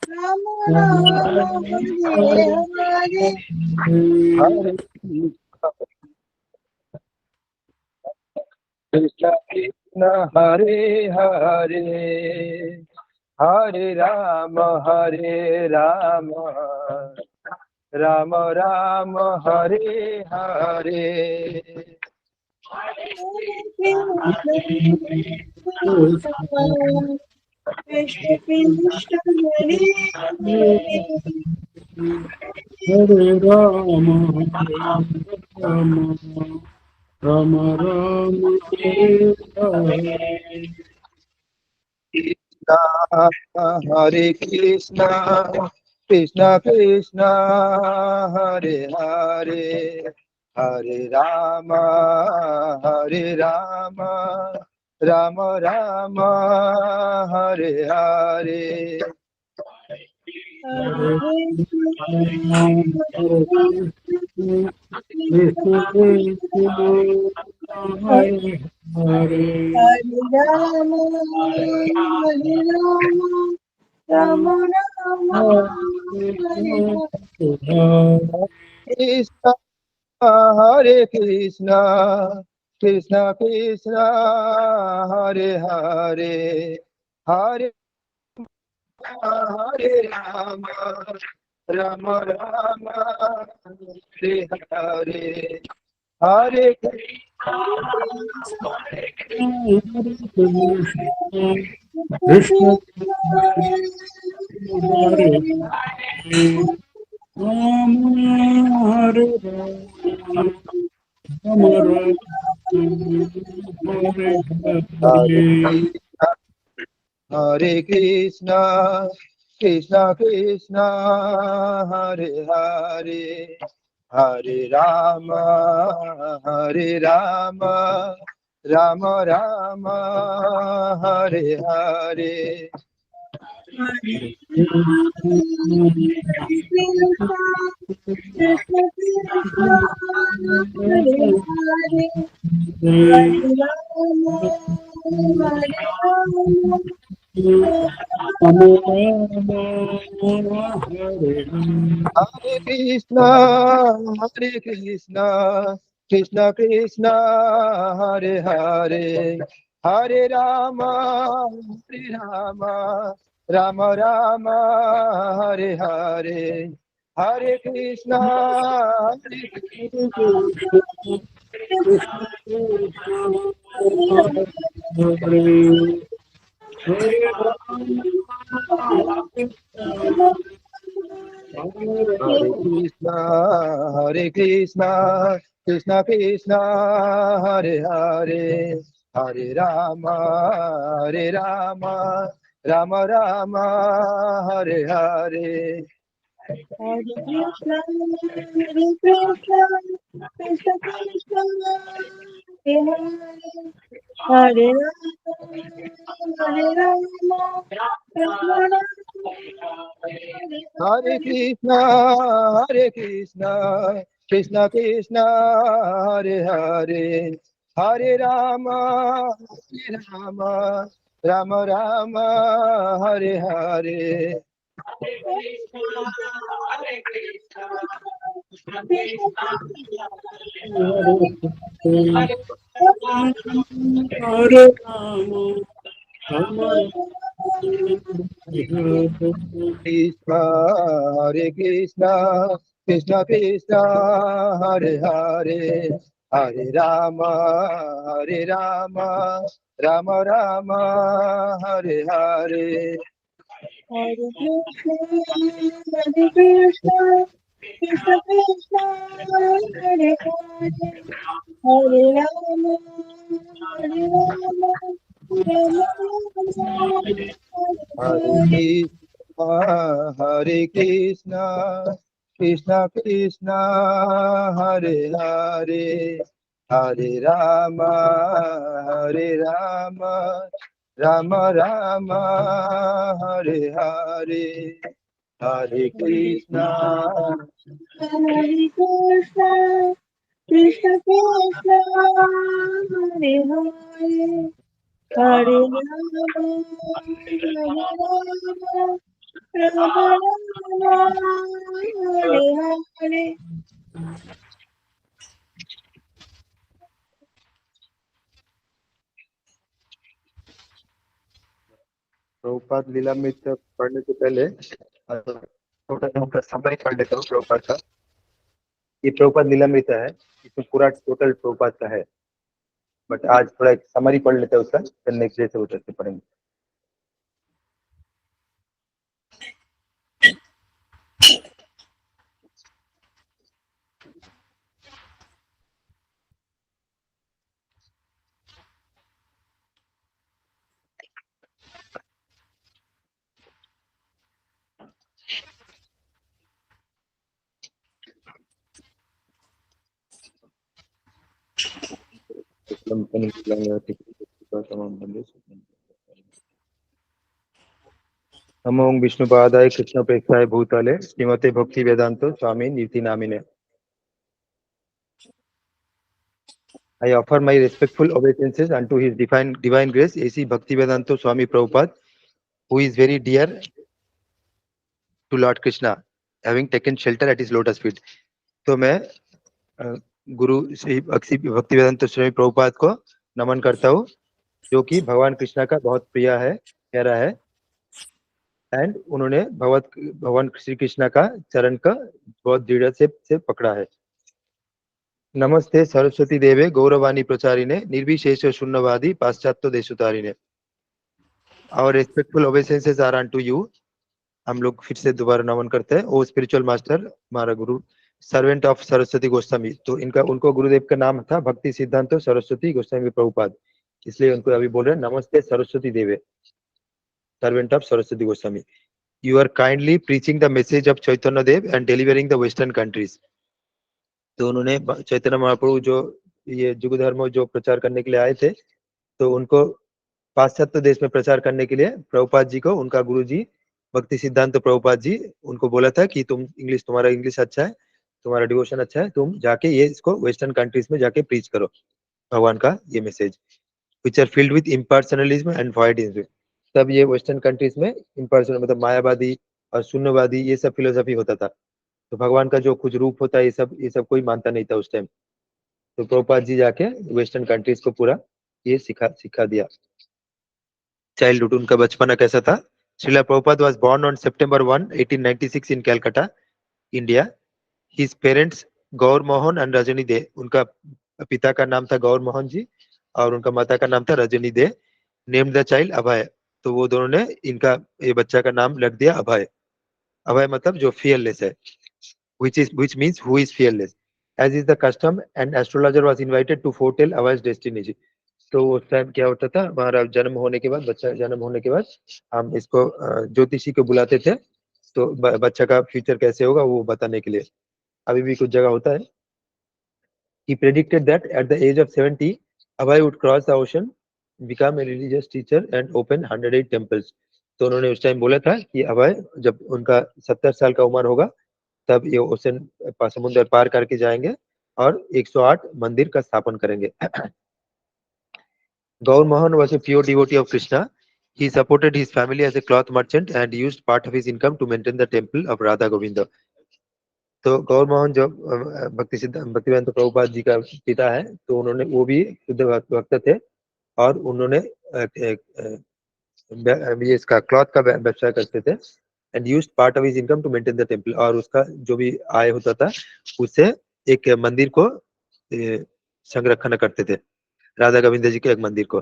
Rama Rama, Hare Hare. Hare Krishna, Krishna Hare Hare, Hare Rama, Rama Rama, Hare Hare. Krishna Krishna, Hare Hare. Hare Rama, Rama Rama, Rama Hare Hare. Krishna, Hare Krishna, Krishna Krishna, Hare Hare, Hare Rama, Rama Rama, Hare Hare. Hare Krishna, Hare Krishna, Krishna Krishna Krishna, Hare Hare Hare, Rama, Hare Rama, Rama Rama, Hare Hare Hare. Krishna, Krishna, Hare Krishna, Krishna Krishna, Hare Hare, Hare Hare Rama, Rama Rama, Hare Hare, Hare Krishna Krishna, Hare Hare, Rama Hare Rama, Rama Rama Hare Hare Hare. Hare Krishna, Krishna Krishna, Hare Hare, Hare Rama, Hare Rama, Rama Rama, Hare Hare. Hare Krishna, Krishna Krishna, Hare Hare, Hare Rama, Hare Rama, Rama Rama Hare Hare. Hare Krishna, Hare Krishna, Krishna Krishna, Hare Hare, Hare Rama, Hare Rama, Rama Rama, Hare Hare, Hare Krishna, Hare Krishna Krishna Hare Hare Hare Krishna, Hare Krishna, Krishna Krishna, Hare Hare, Hare Rama, Hare Rama, Rama Rama, Hare Hare. Hare Krishna, Hare Krishna, Krishna Krishna, Hare Hare, Hare Rama, Hare Rama, Rama Rama, Hare Hare Hare. Krishna, Hare Krishna, Krishna Krishna, Hare Hare, Hare Rama, Hare Rama, Rama Rama, Hare Hare. Krishna, Hare Krishna, Krishna Krishna, Hare Hare, Hare Rama, Hare Rama, Rama Rama, Hare Hare. Hare Krishna, Hare Krishna, Krishna Krishna, Hare Hare, Hare Rama, Hare Rama, Rama Rama, Hare Hare Hare. Krishna, Hare Krishna, Krishna Krishna, Hare Hare, Hare Rama, Hare Rama, Rama Rama, Hare Hare, Hare Krishna. Hare Krishna, Krishna Krishna, Hare Hare, Hare Rama, Hare Rama, Rama Rama, Hare Hare. Prabhupada Lilamrita पढ़ने से पहले छोटा सा summary पढ़ लेता हूँ प्रभुपाद का। ये प्रभुपाद लीलामृत है, इसमें पूरा टोटल प्रभुपाद का है, बट आज थोड़ा एक समरी पढ़ लेते हैं उसका, फिर नेक्स्ट डे से उतर से पढ़ेंगे। नमो विष्णुपादाय कृष्ण प्रेक्षाय भूतले श्रीमते भक्ति वेदांतो स्वामी नीति नामिने. I offer my respectful obeisances unto His divine grace, A.C. Bhaktivedanta Swami Prabhupada, who is very dear to Lord Krishna, having taken shelter at His lotus feet. तो मैं गुरु श्री भक्तिवेदांत स्वामी प्रभुपाद को नमन करता हूँ, जो कि भगवान कृष्णा का बहुत प्रिय है, प्यारा है, एंड उन्होंने भगवान श्री कृष्णा का चरण का बहुत दृढ़ से पकड़ा है. नमस्ते सरस्वती देवे गौरवाणी प्रचारिणे निर्विशेष शून्यवादी पाश्चात्य देशुतारिणे. और respectful obeisances are unto you. हम लोग फिर से दोबारा नमन करते हैं. ओ स्पिरिचुअल मास्टर, हमारा गुरु, सर्वेंट ऑफ सरस्वती गोस्वामी. तो उनको गुरुदेव का नाम था भक्ति सिद्धांत सरस्वती गोस्वामी प्रभुपाद, इसलिए उनको अभी बोल रहे हैं नमस्ते सरस्वती देवे, servant of Saraswati Goswami. You are kindly preaching the message of Chaitanya Deva and delivering the western countries. तो उन्होंने चैतन्य महाप्रभु जो ये युग धर्म जो प्रचार करने के लिए आए थे, तो उनको पाश्चात्य देश में प्रचार करने के लिए प्रभुपाद जी को उनका गुरु जी भक्ति सिद्धांत प्रभुपाद जी उनको बोला था कि तुम्हारा इंग्लिश अच्छा है, तुम्हारा डिवोशन अच्छा है, तुम जाके ये इसको वेस्टर्न कंट्रीज में जाके प्रीच करो भगवान का ये message, which are filled with impersonalism and voidism. तब ये वेस्टर्न कंट्रीज में इम्पर्सनल मतलब मायावादी और शून्यवादी ये सब फिलोसफी होता था. तो भगवान का जो कुछ रूप होता है ये सब कोई मानता नहीं था उस टाइम. तो प्रभुपाद जी जाके वेस्टर्न कंट्रीज को पूरा ये सिखा दिया. चाइल्डहुड, उनका बचपना कैसा था. Srila Prabhupada was born on September 1, 1896 in Calcutta, India. His parents Gaur Mohan and Rajani De. उनका पिता का नाम था गौर मोहन जी और उनका माता का नाम था रजनी दे. नेम्ड द चाइल्ड अभय. तो वो दोनों ने इनका ये बच्चा का नाम रख दिया अभय. अभय मतलब जो फियरलेस है, which means who is fearless. As is the custom, an astrologer was invited to foretell Abhay's destiny. तो उस टाइम क्या होता था, हमारा जन्म होने के बाद, बच्चा जन्म होने के बाद हम इसको ज्योतिषी को बुलाते थे, तो बच्चा का फ्यूचर कैसे होगा वो बताने के लिए. अभी भी कुछ जगह होता है. He predicted that at the age of 70, Abhay would cross the ocean, become a religious teacher and open 108 temples. तो उन्होंने उस टाइम बोला था कि अभय जब उनका 70 साल का उम्र होगा तब ये ओशन समुद्र पार करके जाएंगे और 108 मंदिर का स्थापन करेंगे. Gaur Mohan was a pure devotee of Krishna. He supported his family as a cloth merchant and used part of his income to maintain the temple of Radha Govinda. तो गौर मोहन जो भक्तिवेदांत प्रभुपाद जी का पिता है, तो उन्होंने वो भी शुद्ध भक्त थे और उन्होंने ये इसका क्लॉथ का व्यवसाय करते थे. And used part of his income to maintain the temple. और उसका जो भी आय होता था उससे एक मंदिर को संरक्षण करते थे, राधा गोविंद जी के एक मंदिर को,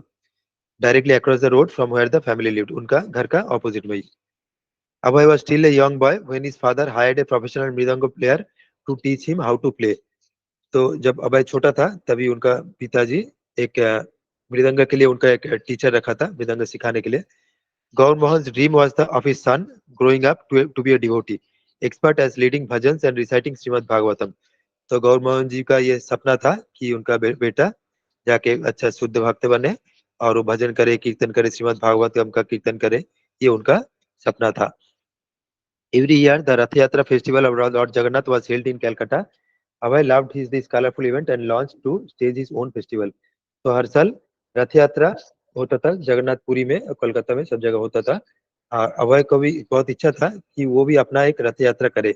directly across the road from where the family lived. उनका घर का ऑपोजिट में ही. Abhay was still a young boy when his father hired a professional mridanga player to teach him how to play. तो जब अभय छोटा था तभी उनका पिताजी एक मृदंग के लिए उनका एक टीचर रखा था मृदंग सिखाने के लिए. Gaur Mohan's dream was the of his son growing up to be a devotee, expert as leading bhajans and reciting Srimad Bhagavatam. तो गौर मोहन जी का ये सपना था कि उनका बेटा जाके अच्छा शुद्ध भक्त बने और वो भजन करे, कीर्तन करे, श्रीमद् भागवतम का कीर्तन करे, ये उनका सपना था. Every year, the Rath Yatra festival of Lord Jagannath was held in Calcutta. Abhay loved this colorful event and launched to stage his own festival. तो हर साल रथ यात्रा होता था जगन्नाथपुरी में, कोलकाता में, सब जगह होता था. अभय को भी बहुत इच्छा था कि वो भी अपना एक रथ यात्रा करे,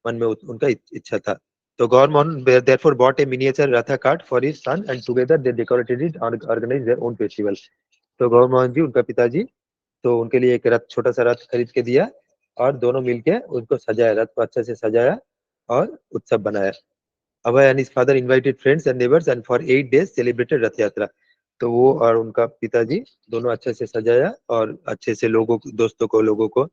मन में उनका इच्छा था. तो गौर Mohan therefore bought a miniature ratha cart for his son and together they decorated it and organized their own festival. तो गौर मोहन जी उनका पिताजी तो उनके लिए एक रथ, छोटा सा रथ खरीद के दिया और दोनों मिलके उनको सजाया, रथ को अच्छे से सजाया और उत्सव बनाया. Abhay and his father invited friends and neighbours and for 8 days celebrated Rath Yatra. तो वो और उनका पिताजी दोनों अच्छे से सजाया और अच्छे से दोस्तों को,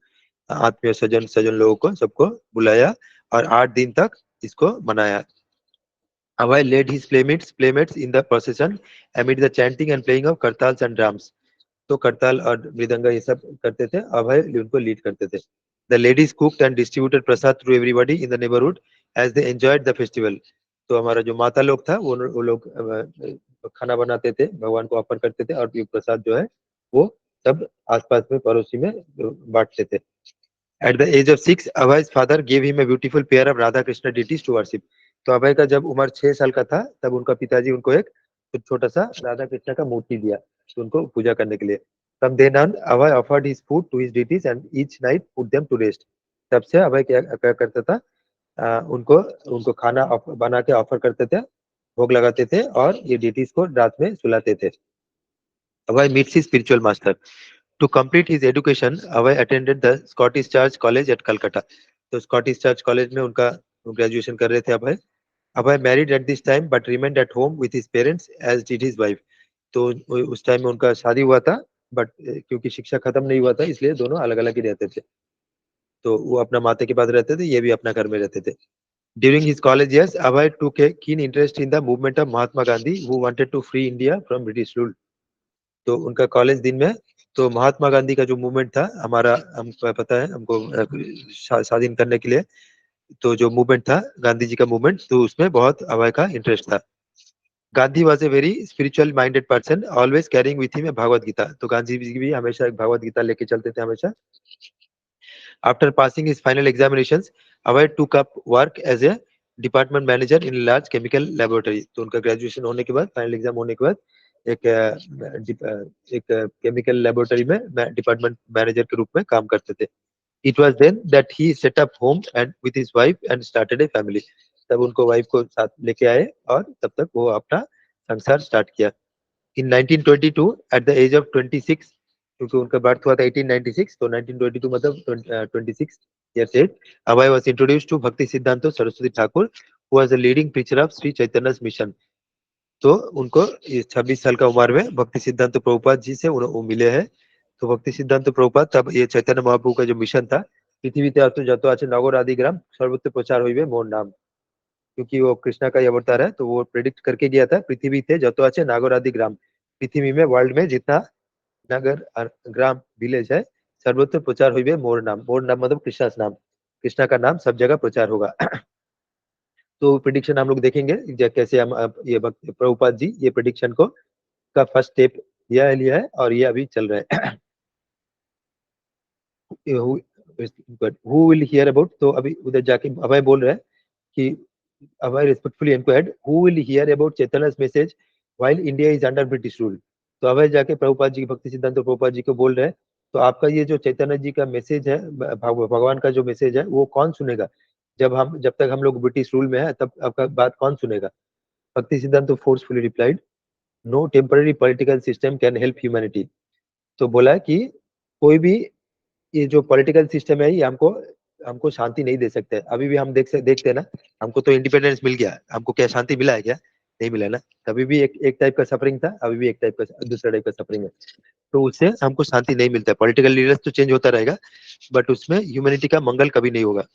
आत्मीय सजन लोगों को, सबको बुलाया और 8 दिन तक इसको मनाया. Abhay led his playmates in the procession amid the chanting and playing of kartals and drums. तो करताल और मृदंगा ये सब करते थे, अभय उनको लीड करते थे. The ladies cooked and distributed prasad to everybody in the neighborhood as they enjoyed the festival. तो हमारा जो माता लोग था वो लोग खाना बनाते थे, भगवान को अर्पण करते थे और ये प्रसाद जो है वो सब आसपास में पड़ोसी में बांटते थे। At the age of 6, Abhay's father gave him a beautiful pair of Radha Krishna deities to worship. तो अभय का जब उम्र 6 साल का था तब उनका पिताजी उनको एक छोटा सा राधा कृष्ण का मूर्ति दिया तो उनको पूजा करने के लिए। From then on, Abhay offered his food to his deities and each night put them to rest. तब से अभय क्या करता था, उनको उनको खाना बना के ऑफर करते थे, भोग लगाते थे और ये deities को रात में सुलाते थे। Abhay meets his spiritual master. To complete his education, Abhay attended the Scottish Church College at Calcutta. तो Scottish Church College में उनका ग्रेजुएशन कर रहे थे अभय। अभय married at this time but remained at home with his parents as did his wife. तो उस time में उनका शादी हुआ था बट क्योंकि शिक्षा खत्म नहीं हुआ था इसलिए दोनों अलग अलग ही रहते थे। तो वो अपना माता के पास रहते थे, ये भी अपना घर में रहते थे। During his college years, Abhay took a keen interest in the movement of Mahatma Gandhi, who wanted to free India from British rule. तो उनका कॉलेज दिन में तो महात्मा गांधी का जो मूवमेंट था हमारा, हमको पता है, हमको स्वाधीन करने के लिए, तो जो मूवमेंट था गांधी जी का मूवमेंट, तो उसमें बहुत अभय का इंटरेस्ट था। Gandhi was a very spiritual minded person, always carrying with him Bhagavad Gita. तो गांधी जी भी हमेशा एक भगवत गीता लेके चलते थे हमेशा। After passing his final examinations, Abhay took up work as a department manager in large chemical laboratory. तो उनका ग्रेजुएशन होने के बाद, फाइनल एग्जाम होने के बाद एक केमिकल लेबोरेटरी में डिपार्टमेंट मैनेजर के रूप में काम करते थे। It was then that he set up home and with his wife and started a family. तब उनको वाइफ को साथ लेके आए और तब तक वो अपना संसार स्टार्ट किया। In 1922, at the age of 26, क्योंकि उनका बर्थ हुआ था 1896, तो 1922 मतलब 26 years age, Abhay was introduced to Bhakti Siddhanta Saraswati Thakur, who was the leading preacher of Sri Chaitanya's mission. तो उनको 26 साल का उम्र में भक्ति सिद्धांत प्रभुपाद जी से वो मिले हैं। तो भक्ति सिद्धांत प्रभुपाद तब ये चैतन्य महाप्रभु का जो मिशन था, पृथ्वीते যত আছে নগর আদি গ্রাম सर्वत्र प्रचार হইবে मोर नाम, क्योंकि वो कृष्णा का ही अवतार है, तो वो प्रेडिक्ट करके गया था पृथ्वीते যত আছে नागोर आदि ग्राम, पृथ्वी में वर्ल्ड में जितना नगर और ग्राम विलेज है सर्वत्र प्रचार हইবে मोर नाम। मोर नाम मतलब कृष्णा नाम, कृष्णा का नाम सब जगह प्रचार होगा। तो प्रिडिक्शन हम लोग देखेंगे कैसे हम ये प्रभुपाद जी ये प्रिडिक्शन को का फर्स्ट स्टेप लिया है और ये अभी चल रहा है। हु विल हियर अबाउट, तो अभी उधर जाके अभय बोल रहा है कि Abhay respectfully inquired who will hear about Chaitanya's message while India is under British rule. तो अभय जाके प्रभुपाद जी, भक्ति सिद्धांत प्रभुपाद जी को बोल रहे हैं, तो आपका ये जो चैतन्य जी का मैसेज है, भगवान का जो मैसेज है, वो कौन सुनेगा? जब तक हम लोग ब्रिटिश रूल में है तब आपका बात कौन सुनेगा? Bhakti Siddhanta forcefully replied, no temporary political system can help humanity. तो बोला कि कोई भी ये जो पॉलिटिकल सिस्टम है ये हमको हमको शांति नहीं दे सकते। अभी भी हम देखते हैं ना, हमको तो इंडिपेंडेंस मिल गया, हमको क्या शांति मिला है क्या? नहीं मिला ना। कभी भी एक टाइप का सफरिंग था, अभी भी एक टाइप का दूसरा टाइप का सफरिंग है। तो उससे हमको शांति नहीं मिलता है। पॉलिटिकल लीडर्स तो चेंज होता रहेगा बट उसमें ह्यूमैनिटी का मंगल कभी नहीं होगा।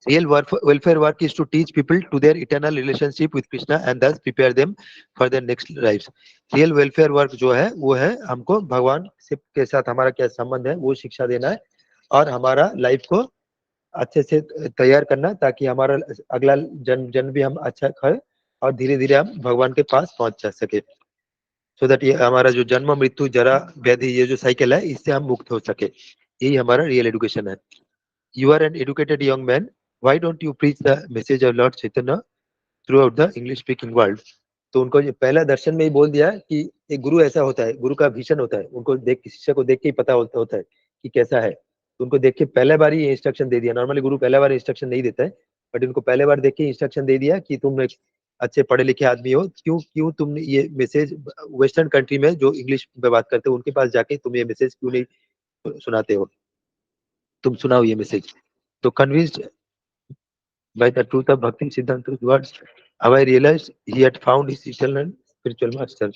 Real welfare work is to teach people to their eternal relationship with Krishna and thus prepare them for their next lives. Real welfare work जो है वो है हमको भगवान से के साथ हमारा क्या संबंध है वो शिक्षा देना है और हमारा लाइफ को अच्छे से तैयार करना ताकि हमारा अगला जन्म भी हम अच्छा खाए और धीरे धीरे हम भगवान के पास पहुंच जा सके। सो दैट ये हमारा जो जन्म मृत्यु जरा व्याधि ये जो साइकिल है इससे हम मुक्त हो सके, यही हमारा रियल एजुकेशन है। You are an educated young man. Why don't you preach the message of Lord Chaitanya throughout the English speaking world? तो उनको ये पहला दर्शन में ही बोल दिया कि एक गुरु ऐसा होता है, गुरु का विजन होता है, उनको देख के शिष्य को देख के ही पता होता है कि कैसा है। तो उनको देख के पहले बार ही ये इंस्ट्रक्शन दे दिया। नॉर्मली गुरु पहले बार इंस्ट्रक्शन नहीं देता है बट इनको पहले बार देख के इंस्ट्रक्शन दे दिया कि तुम एक अच्छे पढ़े लिखे आदमी हो, क्यों क्यों तुम ये मैसेज वेस्टर्न कंट्री में जो इंग्लिश में बात करते हो उनके पास जाके तुम ये मैसेज क्यों नहीं सुनाते हो, तुम सुनाओ ये मैसेज। तो convinced by the truth of Bhakti Siddhanta's words, Abhay realized he had found his eternal spiritual master.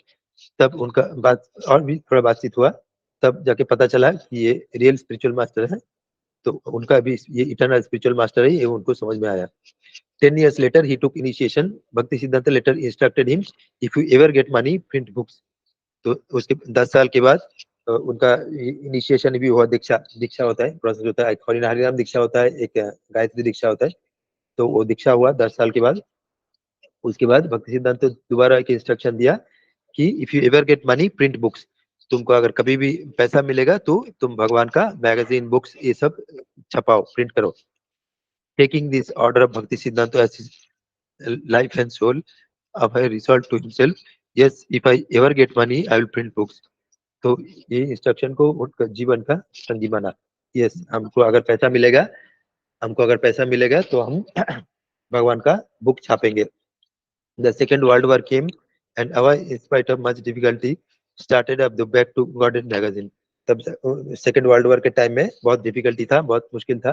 तब उनका बात और भी थोड़ा बातचीत हुआ, तब जाके पता चला कि ये रियल स्पिरिचुअल मास्टर है। तो उनका भी ये इटर्नल स्पिरिचुअल मास्टर है, ये उनको समझ में आया। 10 years later, he took initiation. Bhakti Siddhanta later instructed him, if you ever get money, print books. तो उसके 10 साल के बाद उनका इनिशिएशन भी हुआ, दीक्षा होता है, प्रोसेस होता है। एक हरिनाम दीक्षा होता है, एक गायत्री दीक्षा होता है। तो वो दीक्षा हुआ 10 साल के बाद। उसके बाद भक्ति सिद्धांत दोबारा एक इंस्ट्रक्शन दिया कि if you ever get money print books. तुमको अगर कभी भी पैसा मिलेगा तो तुम भगवान का मैगजीन बुक्स ये सब छपाओ, प्रिंट करो. Taking this order of Bhakti Siddhanta as life and soul, Abhay resolve to himself, yes if I ever get money I will print books. तो ये इंस्ट्रक्शन को उनका जीवन का संगी माना. यस, हमको अगर पैसा मिलेगा तो हम भगवान का book छापेंगे. The Second World War came, and our, in spite of much difficulty, started up the Back to Garden magazine. तब सेकेंड वर्ल्ड वॉर के टाइम में बहुत डिफिकल्टी था, बहुत मुश्किल था,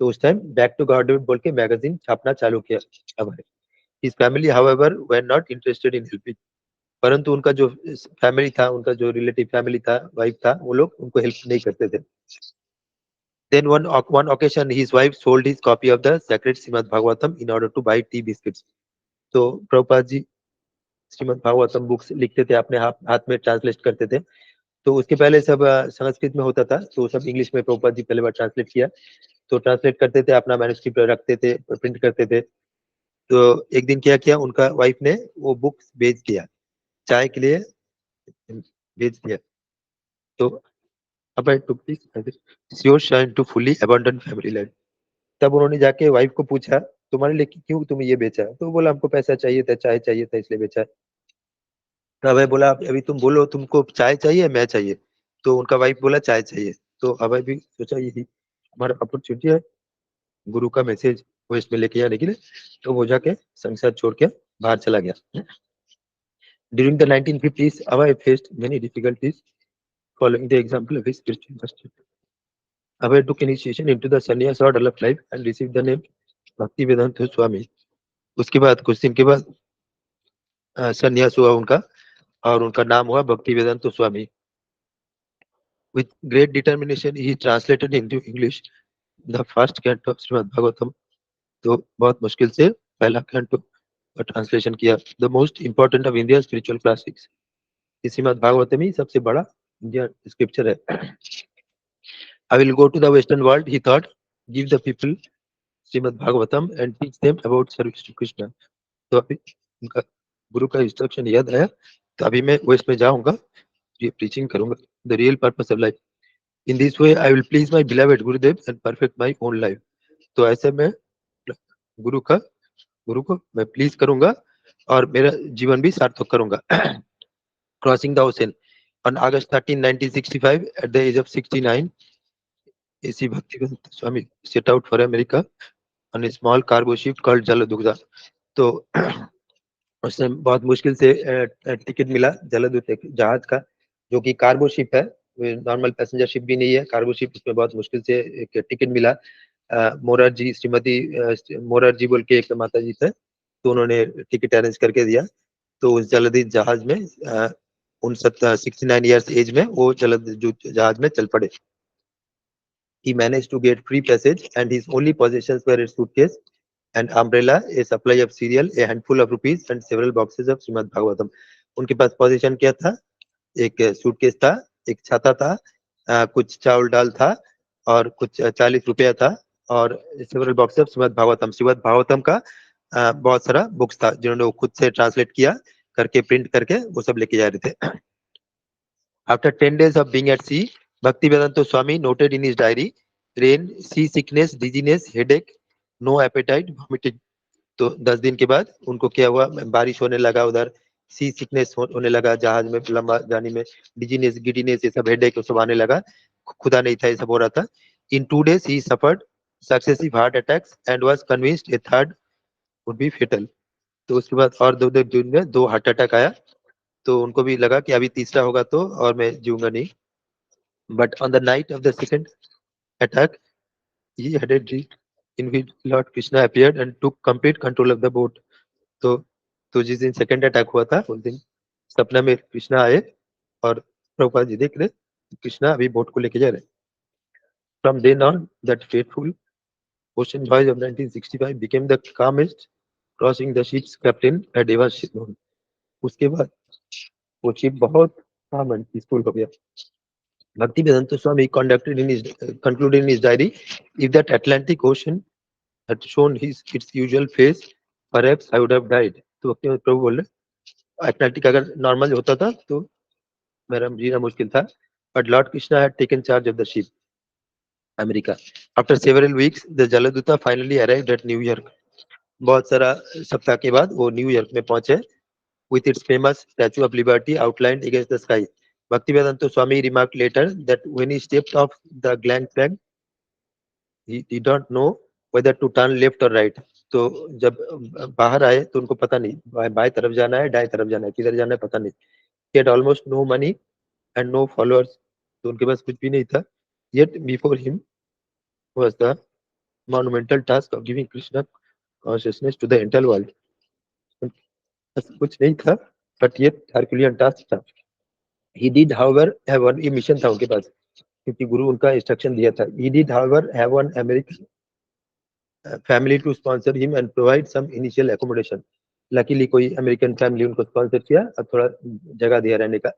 तो उस टाइम बैक टू गार्डन बोल के मैगजीन छापना चालू किया. अब his family however were not interested in helping, परंतु उनका जो फैमिली था, उनका जो रिलेटिव फैमिली था, वाइफ था, वो लोग उनको हेल्प नहीं करते थे. Then one occasion his wife sold his copy of the sacred Srimad Bhagavatam in order to buy tea biscuits. तो प्रभुपाद जी श्रीमद् भागवतम बुक्स लिखते थे, अपने हाथ में ट्रांसलेट करते थे. तो उसके पहले सब संस्कृत में होता था, तो सब इंग्लिश में प्रभुपाद जी पहले बार ट्रांसलेट किया. तो ट्रांसलेट करते थे, अपना मैन्युस्क्रिप्ट रखते थे, प्रिंट करते थे. तो एक दिन क्या किया, उनका वाइफ ने वो बुक्स बेच दिया, चाय के लिए बेच दिया. तो अब I took this your shine to fully abandon family land. तब उन्होंने जाके वाइफ को पूछा, तुम्हारे लिए क्यों तुम ये बेचा? तो बोला हमको पैसा चाहिए था, चाय चाहिए था, इसलिए बेचा. तो अभय बोला अभी तुम बोलो तुमको चाय चाहिए मैं चाहिए. तो उनका वाइफ बोला चाय चाहिए. तो अभय भी सोचा यही हमारा अपॉर्चुनिटी है गुरु का मैसेज वो इसमें लेके आने के लिए. तो वो जाके संसार छोड़ के बाहर चला गया. During the 1950s Abhay faced many difficulties following the example of his spiritual master. Abhay took initiation into the sannyas order of life and received the name भक्ति वेदांत स्वामी. उसके बाद कुछ दिन के बाद संन्यास हुआ उनका, और उनका नाम हुआ भक्ति वेदांत स्वामी. With great determination, he translated into English the first canto of Srimad Bhagavatam. तो बहुत मुश्किल से पहला कैंटो का ट्रांसलेशन किया. The most important of India's spiritual classics. Shrimad Bhagavatam ही सबसे बड़ा इंडियन स्क्रिप्चर है. I will go to the Western world, he thought, give the people Srimad Bhagavatam and teach them about service to Krishna. तो अभी उनका गुरु का instruction याद आया, तो अभी मैं वेस्ट में जाऊंगा, ये प्रीचिंग करूंगा. The real purpose of life. In this way I will please my beloved Gurudev and perfect my own life. तो ऐसे में गुरु को मैं प्लीज करूंगा और मेरा जीवन भी सार्थक करूंगा. Crossing the ocean on August 13, 1965 at the age of 69, A C Bhaktivedanta Swami set out for America on a small cargo ship called Jaladuta. तो उसने बहुत मुश्किल से टिकट मिला जलदूत जहाज का, जो कि कार्गो शिप है, नॉर्मल पैसेंजर शिप भी नहीं है, कार्गो शिप. उसमें बहुत मुश्किल से एक टिकट मिला. मोरारजी, श्रीमती मोरारजी बोल के एक माता जी थे, तो उन्होंने टिकट अरेंज करके दिया. तो उस जलदूत जहाज में उन 69 ईयर्स एज में वो जलदूत जहाज में चल पड़े. He managed to get free passage and his only possessions were a suitcase, an umbrella, a supply of cereal, a handful of rupees and several boxes of Srimad Bhagavatam. उनके पास position क्या था? एक सूटकेस था, एक छाता था, कुछ चावल दाल था और कुछ 40 रुपया था, और several box of Shrimad Bhagavatam. Shrimad Bhagavatam का बहुत सारा बुक्स था, जिन्होंने वो खुद से ट्रांसलेट किया करके, प्रिंट करके वो सब लेके जा रहे थे. After 10 days of being at sea, Bhaktivedanta Swami noted in his diary, rain, sea sickness, dizziness, headache, no appetite, vomiting. तो 10 दिन के बाद उनको क्या हुआ, बारिश होने लगा, उधर सी सिकनेस होने लगा, जहाज में लंबा जाने में डिजीनेस, गिडीनेस, ये सब हेडेक सब आने लगा, खुदा नहीं था, ये सब हो रहा था. इन 2 days he suffered successive heart attacks and was convinced a third would be fatal. तो उसके बाद और 2 दिन में 2 हार्ट अटैक आया, तो उनको भी लगा कि अभी तीसरा होगा तो और मैं जीऊंगा नहीं. But on the night of the second attack, he had a dream in which Lord Krishna appeared and took complete control of the boat. तो जिस दिन सेकंड अटैक हुआ था, उस दिन सपना में कृष्णा आए और प्रभुपाद जी देख रहे कृष्णा अभी बोट को लेके जा रहे. From then on, that fateful ocean voyage of 1965 became the calmest crossing the ship's captain had ever known. उसके बाद वो शिप बहुत calm and peaceful हो गया. Bhaktivedanta Swami concluded in his diary, if that Atlantic Ocean had shown its usual face, perhaps I would have died. तो प्रभु बोल रहे Atlantic अगर नॉर्मल होता था तो मेरा जीना मुश्किल था. But Lord Krishna had taken charge of the ship. America. After several weeks, the Jaladuta finally arrived at New York. बहुत सारा सप्ताह के बाद वो न्यूयॉर्क में पहुंचे. With its famous Statue of Liberty outlined against the sky. Bhaktivedanta Swami remarked later that when he stepped off the gangplank, he did not know whether to turn left or right. तो जब बाहर आए तो उनको पता नहीं बाएं तरफ जाना है दाएं तरफ जाना है किधर जाना है पता नहीं. He had almost no money and no followers. तो उनके पास कुछ भी नहीं था. Yet before him was the monumental task of giving Krishna consciousness to the entire world. बस कुछ नहीं था but yet Herculean task था. He did however have one mission था उनके पास क्योंकि गुरु उनका इंस्ट्रक्शन दिया था. He did however have one American family to sponsor him and provide some initial accommodation. Luckily कोई अमेरिकन फैमिली उनको स्पॉन्सर किया और थोड़ा जगह दिया रहने का.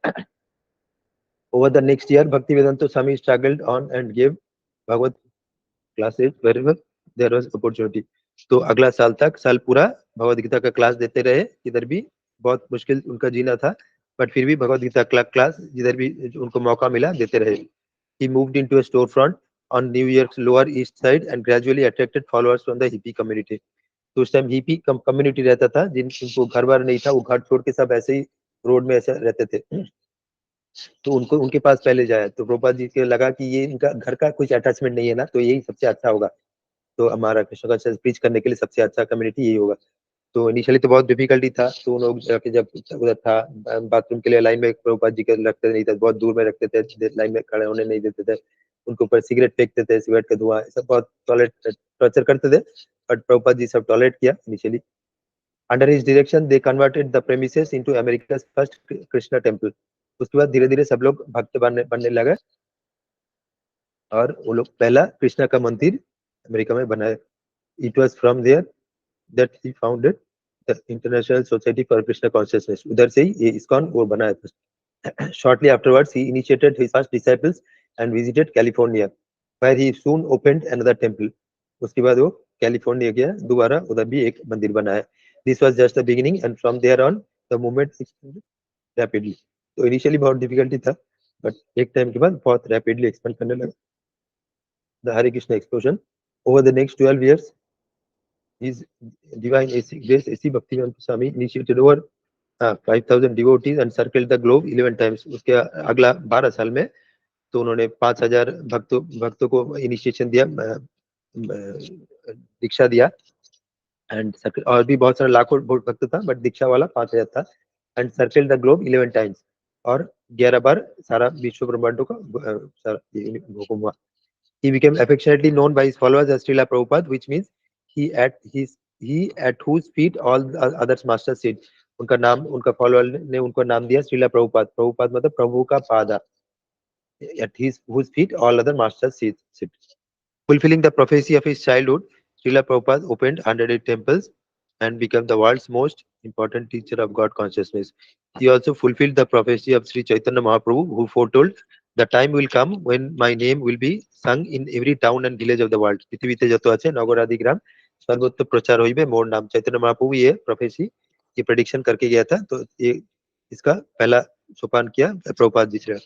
Over the next year, Bhaktivedanta Swami struggled on and gave Bhagavad classes wherever there was opportunity. तो अगला साल पूरा भगवद गीता का क्लास देते रहे. इधर भी बहुत मुश्किल उनका जीना था बट फिर भी भगवद गीता क्लास जिधर भी उनको मौका मिला देते रहे. He moved into a storefront on New York's Lower East Side and gradually attracted followers from the hippie community. तो उस टाइम हिपी कम्युनिटी रहता था जिनको घर बार नहीं था वो घर छोड़ के सब ऐसे ही रोड में ऐसे रहते थे. तो उनको उनके पास पहले जाए तो प्रभुपाद जी को लगा कि ये इनका घर का कुछ अटैचमेंट नहीं है ना तो यही सबसे अच्छा होगा. तो हमारा कृष्ण का प्रीच करने के लिए सबसे अच्छा कम्युनिटी यही होगा. तो इनिशियली तो बहुत डिफिकल्टी था. तो उन लोग जाके जब उधर था बाथरूम के लिए लाइन में प्रभुपाद जी के रखते नहीं थे. बहुत दूर में रखते थे लाइन में खड़े होने नहीं देते थे. उनके ऊपर सिगरेट फेंकते थे सिगरेट का धुआं सब बहुत टॉर्चर करते थे. बट प्रभुपाद जी सब टॉलरेट किया initially. Under his direction, they converted the premises into America's first Krishna temple. उसके बाद धीरे धीरे सब लोग भक्त बनने लगे और वो लोग पहला कृष्णा का मंदिर अमेरिका में बनाए. It was from there that he founded the International Society for Krishna Consciousness. उधर से ही ये ISKCON वो बनाया था. Shortly afterwards, he initiated his first disciples and visited California, where he soon opened another temple. उसके बाद वो कैलिफोर्निया गया दोबारा उधर भी एक मंदिर बनाया. This was just the beginning and from there on the movement expanded rapidly. तो इनिशियली बहुत डिफिकल्टी था बट एक टाइम के बाद बहुत रैपिडली एक्सपेंड करने लगा. The Hare Krishna explosion over the next 12 years, his divine grace A.C. Bhaktivedanta Swami initiated over 5,000 devotees and circled the globe 11 times. उसके अगला 12 साल में तो उन्होंने 5,000 भक्तों को इनिशिएशन दिया दीक्षा दिया एंड और भी बहुत सारे लाखों भक्त था बट दीक्षा वाला 5,000 था. And circle the globe 11 times और 11 बार सारा विश्व ब्रह्मांडों का घूम हुआ. He became affectionately known by his followers as Srila Prabhupada, which means he at whose feet all the others masters sit. उनका नाम उनका फॉलोअर ने उनको नाम दिया श्रीला प्रभुपाद. प्रभुपाद मतलब प्रभु का पादा. At whose feet all other masters sit. Fulfilling the prophecy of his childhood, Srila Prabhupada opened 108 temples and became the world's most important teacher of God consciousness. He also fulfilled the prophecy of Sri Chaitanya Mahaprabhu, who foretold, "The time will come when my name will be sung in every town and village of the world." পৃথিবীতে যত আছে নগর আদি গ্রাম সর্বত্র প্রচার হইবে মোর নাম. चैतन्य महाप्रभु ये prophecy ये प्रेडिक्शन करके गया था. तो ये इसका पहला सोपान किया प्रभुपाद जी से.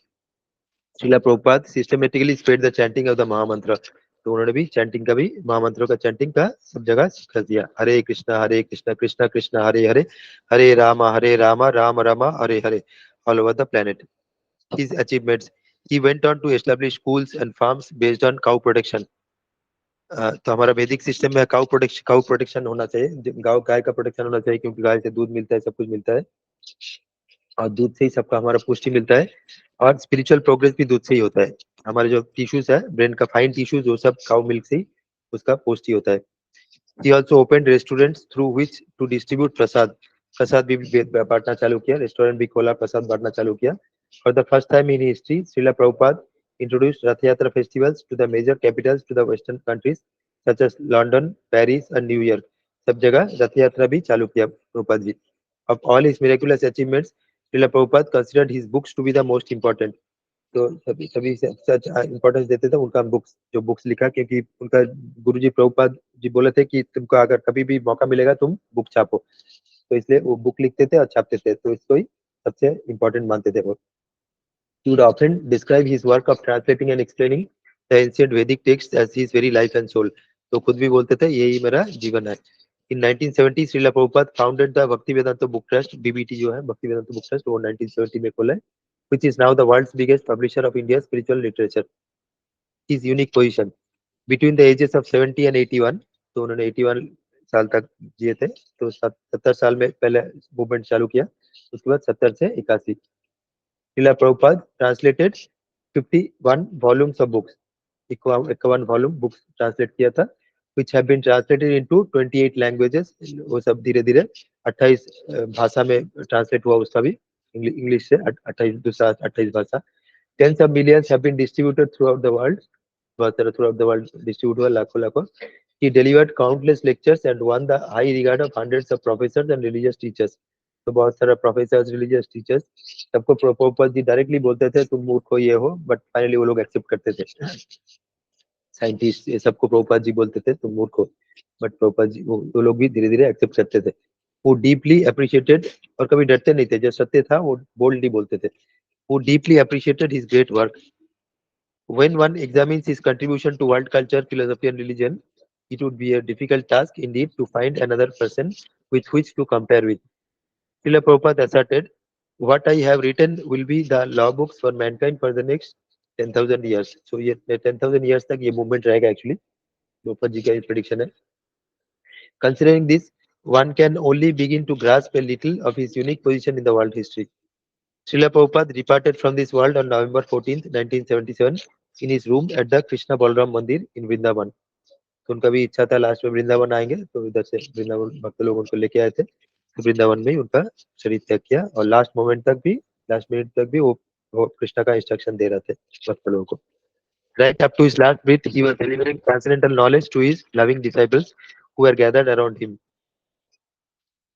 Srila Prabhupada systematically spread the chanting of the mahamantra. तो उन्होंने भी चैंटिंग का भी महामंत्रों का चैंटिंग का सब जगह कर दिया. हरे Krishna Krishna Krishna Hare Hare Hare Ram Ram Ram Hare Hare all over the planet. His achievements: he went on to establish schools and farms based on cow protection. तो हमारा वैदिक सिस्टम में काउ प्रोटेक्शन होना चाहिए. गाय का प्रोटेक्शन होना चाहिए क्योंकि गाय से दूध मिलता है सब कुछ मिलता है और दूध से ही सबका हमारा पुष्टि मिलता है और स्पिरिचुअल प्रोग्रेस भी दूध से ही होता है. हमारे जो टिश्यूज है ब्रेन का फाइन टिश्यूज वो सब काउ मिल्क से ही उसका पुष्टि होता है. He also opened restaurants through which to distribute प्रसाद. प्रसाद भी बांटना चालू किया. रेस्टोरेंट भी खोला प्रसाद बांटना चालू किया. For the first time in history, Srila Prabhupada introduced Rath Yatra festivals to the major capitals to the western countries such as London, Paris and New York. सब जगह रथ यात्रा भी चालू किया प्रभुपाद जी. Of all his miraculous achievements, Srila Prabhupada considered his books to be the most important. तो सभी सभी सच importance देते थे उनका बुक्स जो बुक्स लिखा क्योंकि उनका गुरुजी प्रभुपाद जी बोले थे कि तुमको अगर कभी भी मौका मिलेगा तुम बुक छापो. तो इसलिए वो बुक लिखते थे और छापते थे. तो इसको ही सबसे इम्पोर्टेंट मानते थे वो. He would often describe his work of translating and explaining the ancient Vedic texts as his very life and soul. तो खुद भी बोलते थे यही मेरा जीवन है. In 1970, Srila Prabhupada founded the Bhaktivedanta Book Trust, BBT जो है Bhaktivedanta Book Trust वो 1970 में खोला है, which is now the world's biggest publisher of India's spiritual literature. His unique position between the ages of 70 and 81, तो उन्होंने 81 साल तक जिए थे, तो 70 साल में पहले मूवमेंट चालू किया, उसके बाद 70 से 81. Srila Prabhupada translated 51 volumes of books, 51 volume books translate किया था, which have been translated into 28 languages. वो सब धीरे धीरे 28 भाषा में ट्रांसलेट हुआ, उसका भी इंग्लिश से 28 दूसरा 28 भाषा. Tens of millions have been distributed throughout the world. बहुत सारा throughout the world distribute हुआ, लाखों लाखों. He delivered countless lectures and won the high regard of hundreds of professors and religious teachers. तो बहुत सारा प्रोफेसर्स, रिलीजियस टीचर्स सबको Prabhupada ji directly बोलते थे तुम मूर्ख हो, ये हो, बट फाइनली वो लोग एक्सेप्ट करते थे. साइंटिस्ट ये सबको प्रभुपाद जी बोलते थे तुम मूर्ख हो, बट प्रभुपाद जी वो लोग भी धीरे धीरे एक्सेप्ट करते थे. वो डीपली अप्रिशिएटेड, और कभी डरते नहीं थे, जो सत्य था वो बोल्डली बोलते थे. वो deeply appreciated his great work. When one examines his contribution to world culture, philosophy and religion, it would be a difficult task indeed to find another person with which to compare with. Srila Prabhupada asserted, what I have written will be the law books for mankind for the next 10,000 years. So ये 10,000 years तक ये movement रहेगा actually. Prabhupada जी का ये prediction है. Considering this, one can only begin to grasp a little of his unique position in the world history. Srila Prabhupada departed from this world on November 14th, 1977 in his room at the Krishna Balram Mandir in Vrindavan. तो उनका भी इच्छा था last में वृंदावन आएंगे, तो इधर से वृंदावन भक्त लोग उनको लेके आए थे, तो वृंदावन में ही उनका शरीर त्याग किया, और लास्ट मिनट तक भी वो कृष्णा का इंस्ट्रक्शन दे रहे थे भक्त लोगों को. Right up to his last breath, he was delivering transcendental knowledge to his loving disciples who were gathered around him.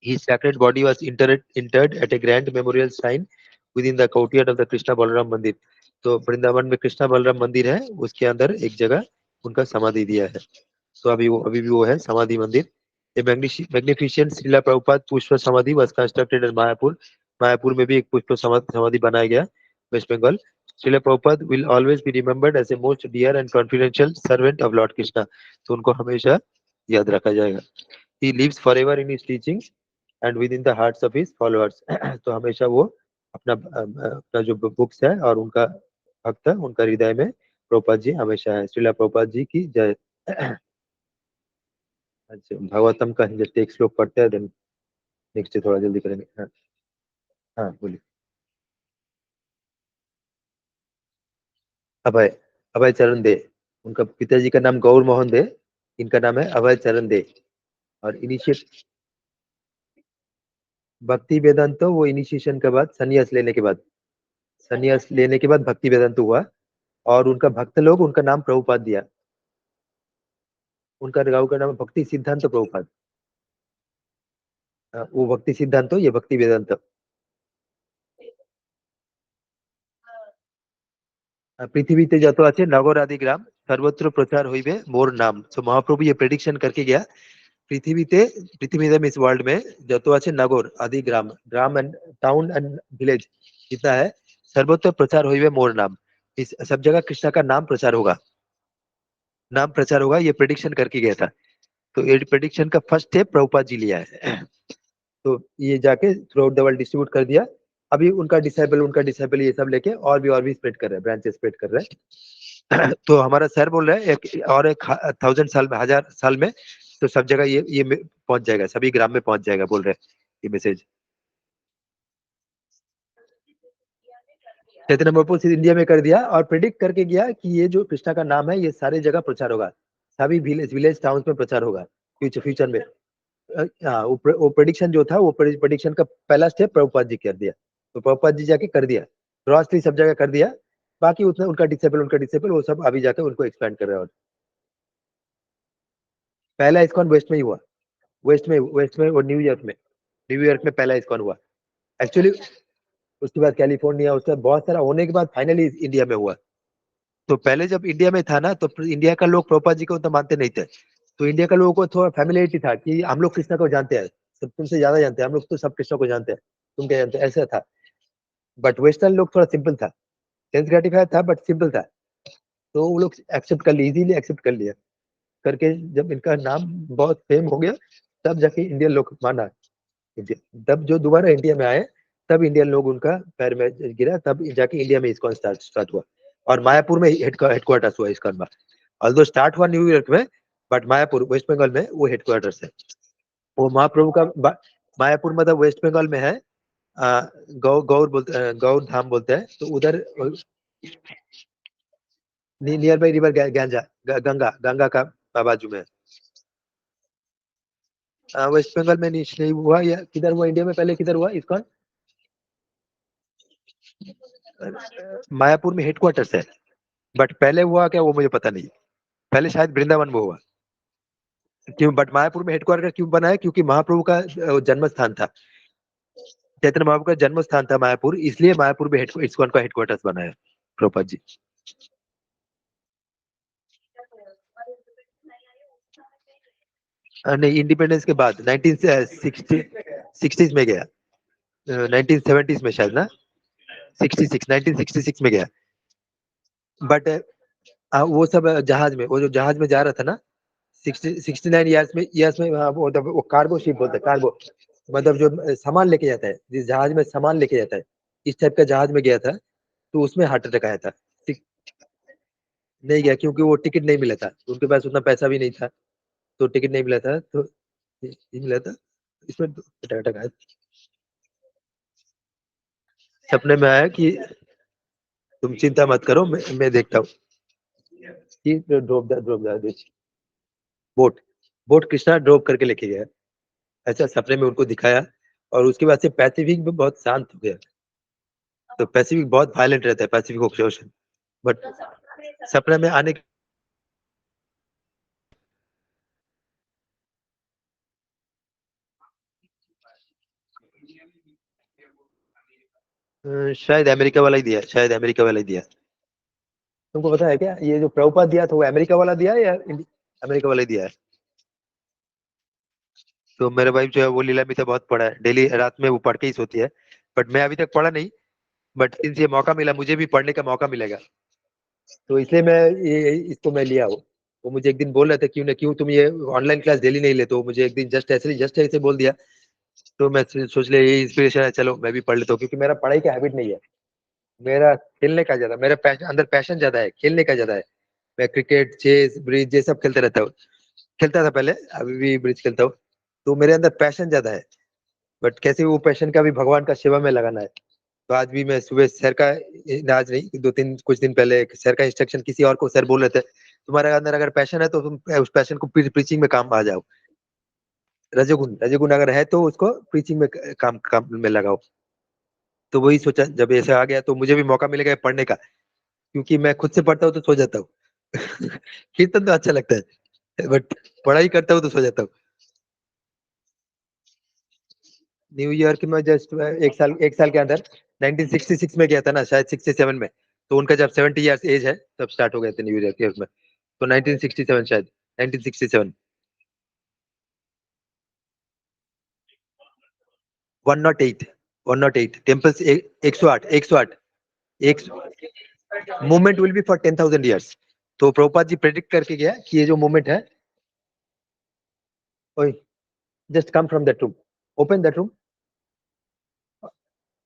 His sacred body was interred at a grand memorial shrine within the courtyard of the Krishna Balram Mandir. तो वृंदावन में कृष्णा बलराम मंदिर है, उसके अंदर एक जगह उनका समाधि दिया है. तो अभी भी वो है समाधि मंदिर. A magnificent Srila Prabhupada पुष्प समाधि was constructed in Mayapur. Mayapur में भी एक पुष्प समाधि बनाया गया, West Bengal. Srila Prabhupada will always be remembered as a most dear and confidential servant of Lord Krishna. तो उनको हमेशा याद रखा जाएगा. He lives forever in his teachings and within the hearts of his followers. तो हमेशा वो अपना जो बुक्स है और उनका भक्त, उनका हृदय में प्रभुपाद जी हमेशा है. श्रीला प्रभुपाद जी की जय. अच्छा, भागवतम का जैसे एक श्लोक पढ़ते हैं, देन नेक्स्ट थोड़ा जल्दी करेंगे. हाँ बोलिए. अभय चरण दे. उनका पिताजी का नाम गौर मोहन दे, इनका नाम है अभय चरण दे. और इनिशिएट भक्ति वेदांत वो इनिशिएशन के बाद संन्यास लेने के बाद भक्ति वेदांत हुआ, और उनका भक्त लोग उनका नाम प्रभुपाद दिया. उनका गाँव का नाम भक्ति सिद्धांत प्रभुपाद. वो भक्ति सिद्धांत, ये भक्ति वेदांत. पृथ्वीते যত আছে নগর আদি গ্রাম সর্বত্র প্রচার হইবে মোর নাম. तो महाप्रभु ये प्रेडिक्शन करके गया, पृथ्वी में इस वर्ल्ड में যত আছে नगर आदि gram and town and village जितना है, सर्वत्र प्रचार होइबे मोर नाम. इस सब जगह कृष्णा का नाम प्रचार होगा, ये प्रेडिक्शन करके गया था. तो ये प्रेडिक्शन का फर्स्ट स्टेप प्रभुपाद जी लिया है. तो ये जाके through out the world distribute कर दिया. अभी उनका डिसाइबल ये सब लेके और भी स्प्रेड कर रहे हैं, ब्रांचेस स्प्रेड कर रहे हैं. तो हमारा सर बोल रहा है एक 1000 साल में तो सब जगह ये पहुंच जाएगा, सभी ग्राम में पहुंच जाएगा, बोल रहे हैं ये मैसेज. चैतन्य महाप्रभु इंडिया में कर दिया और प्रेडिक्ट करके गया कि ये जो कृष्णा का नाम है ये सारे जगह प्रचार होगा, सभी विलेज टाउन में प्रचार होगा फ्यूचर में. वो प्रेडिक्शन जो था, वो प्रेडिक्शन का पहला स्टेप प्रभुपाद जी कर दिया. तो प्रभुपाद जी जाके कर दिया, ग्रॉसली सब जगह कर दिया. बाकी उतना उनका डिसेबल वो सब अभी जाके उनको एक्सपेंड कर रहे हैं. और पहला इस्कॉन वेस्ट में ही हुआ, वेस्ट में और न्यूयॉर्क में पहला इस्कॉन हुआ एक्चुअली. उसके बाद कैलिफोर्निया, उसके बाद बहुत सारा होने के बाद फाइनली इंडिया में हुआ. तो पहले जब इंडिया में था ना, तो इंडिया का लोग प्रभुपाद जी को उतना मानते नहीं थे. तो इंडिया का लोगों को थोड़ा फैमिलियरिटी था कि हम लोग कृष्णा को जानते हैं, सब तुमसे ज्यादा जानते हैं, हम लोग तो सब कृष्णा को जानते हैं, तुम क्या जानते हैं, ऐसा था. बट वेस्टर्न लोग थोड़ा सिंपल था, सेंस ग्रेटिफायर था बट सिंपल था, तो वो लोग एक्सेप्ट कर लिए, इजीली एक्सेप्ट कर लिया करके। जब इनका नाम बहुत फेम हो गया तब जाके इंडियन लोग माना इंडिया। तब जो दोबारा इंडिया में आए तब इंडियन लोग उनका पैर में गिरा, तब जाके इंडिया में इसका स्टार्ट हुआ। और मायापुर में हेडक्वार्टर्स हुआ इसका। ऑल्दो स्टार्ट हुआ न्यूयॉर्क में, बट मायापुर वेस्ट बंगाल में वो हेडक्वार्टर्स है। वो महाप्रभु का मायापुर मतलब वेस्ट बंगाल में है। गौर बोलते, गौर धाम बोलते हैं, तो उधर near by river Ganga, Ganga का बाजू में। वेस्ट बंगाल में नहीं हुआ, या किधर हुआ इंडिया में, पहले किधर हुआ इसका? मायापुर में हेडक्वार्टर्स है, बट पहले हुआ क्या वो मुझे पता नहीं। पहले शायद वृंदावन में हुआ। क्यों बट मायापुर में हेडक्वार्टर क्यों बना है? क्योंकि महाप्रभु का जन्म स्थान था, चैतन्य महाप्रभु का जन्म स्थान था मायापुर, इसलिए मायापुर में इस्कॉन का हेडक्वार्टर्स बना है प्रभुपाद जी। नहीं, इंडिपेंडेंस के बाद 1960 में गया, 1970s में शायद ना, 1966 में गया। बट वो सब जहाज में, वो जो जहाज में जा रहा था ना 69 ईयर्स में, वो कार्गो शिप बोलते हैं, कार्गो मतलब जो सामान लेके जाता है, जिस जहाज में सामान लेके जाता है, इस टाइप का जहाज में गया था, तो उसमें हार्ट अटैक आया था। नहीं गया क्योंकि वो टिकट नहीं मिला था, उनके पास उतना पैसा भी नहीं था, तो टिकट नहीं मिला था, तो नहीं मिला था, इसमें अटैक आया। सपने में आया कि तुम चिंता मत करो, मैं देखता हूँ कि drop boat, boat Krishna drop करके लेके गया। ऐसा सपने में उनको दिखाया, और उसके बाद से पैसिफिक में बहुत शांत हो गया। तो पैसिफिक बहुत वायलेंट रहता है, पैसिफिक ओशन, बट सपने में आने शायद अमेरिका वाला ही दिया, शायद अमेरिका वाला ही दिया। तुमको पता है क्या, ये जो प्रभुपाद दिया था वो अमेरिका वाला दिया है या अमेरिका वाला ही दिया है? तो मेरे वाइफ जो है वो लीलामीता बहुत पढ़ा है, डेली रात में वो पढ़ के ही सोती है, बट मैं अभी तक पढ़ा नहीं। बट सिंस ये मौका मिला, मुझे भी पढ़ने का मौका मिलेगा, तो इसलिए मैं ये इसको मैं लिया हूँ। वो मुझे एक दिन बोल रहे थे क्यों ना, क्यों तुम ये ऑनलाइन क्लास डेली नहीं लेते हो? मुझे एक दिन जस्ट ऐसे बोल दिया, तो मैं सोच लिया ये इंस्पिरेशन है, चलो मैं भी पढ़ लेता हूँ, क्योंकि मेरा पढ़ाई का हैबिट नहीं है। मेरा खेलने का ज्यादा, मेरा अंदर पैशन ज्यादा है, खेलने का ज्यादा है। मैं क्रिकेट, चेस, ब्रिज ये सब खेलते रहता हूँ, खेलता था पहले, अभी भी ब्रिज खेलता हूँ। तो मेरे अंदर पैशन ज्यादा है, बट कैसे वो पैशन का भी भगवान का सेवा में लगाना है। तो आज भी मैं सुबह सर का, आज नहीं, दो तीन कुछ दिन पहले सर का इंस्ट्रक्शन किसी और को सर बोल रहे थे, तुम्हारे अंदर अगर पैशन है तो तुम उस पैशन को प्रीचिंग में काम आ जाओ। रजोगुण, रजोगुण अगर है तो उसको प्रीचिंग में काम काम में लगाओ। तो वही सोचा, जब ऐसे आ गया तो मुझे भी मौका मिलेगा पढ़ने का, क्योंकि मैं खुद से पढ़ता हूँ तो सो जाता हूँ। कीर्तन तो अच्छा लगता है, बट पढ़ाई करता हूँ तो सो जाता हूँ। न्यू ईयर की मैं जस्ट एक साल के अंदर 1966 में गया था ना, शायद 67 में, तो उनका जब 70 ईयर्स एज है तब स्टार्ट हो गए थे न्यू ईयर के उसमें, तो 1967 शायद, 1967। 108, 108 टेम्पल्स, 108, 108, एक movement will be for 10,000 years. तो प्रभुपाद जी प्रेडिक्ट करके गया कि ये जो मूवमेंट है, ओए just come from that room, open that room,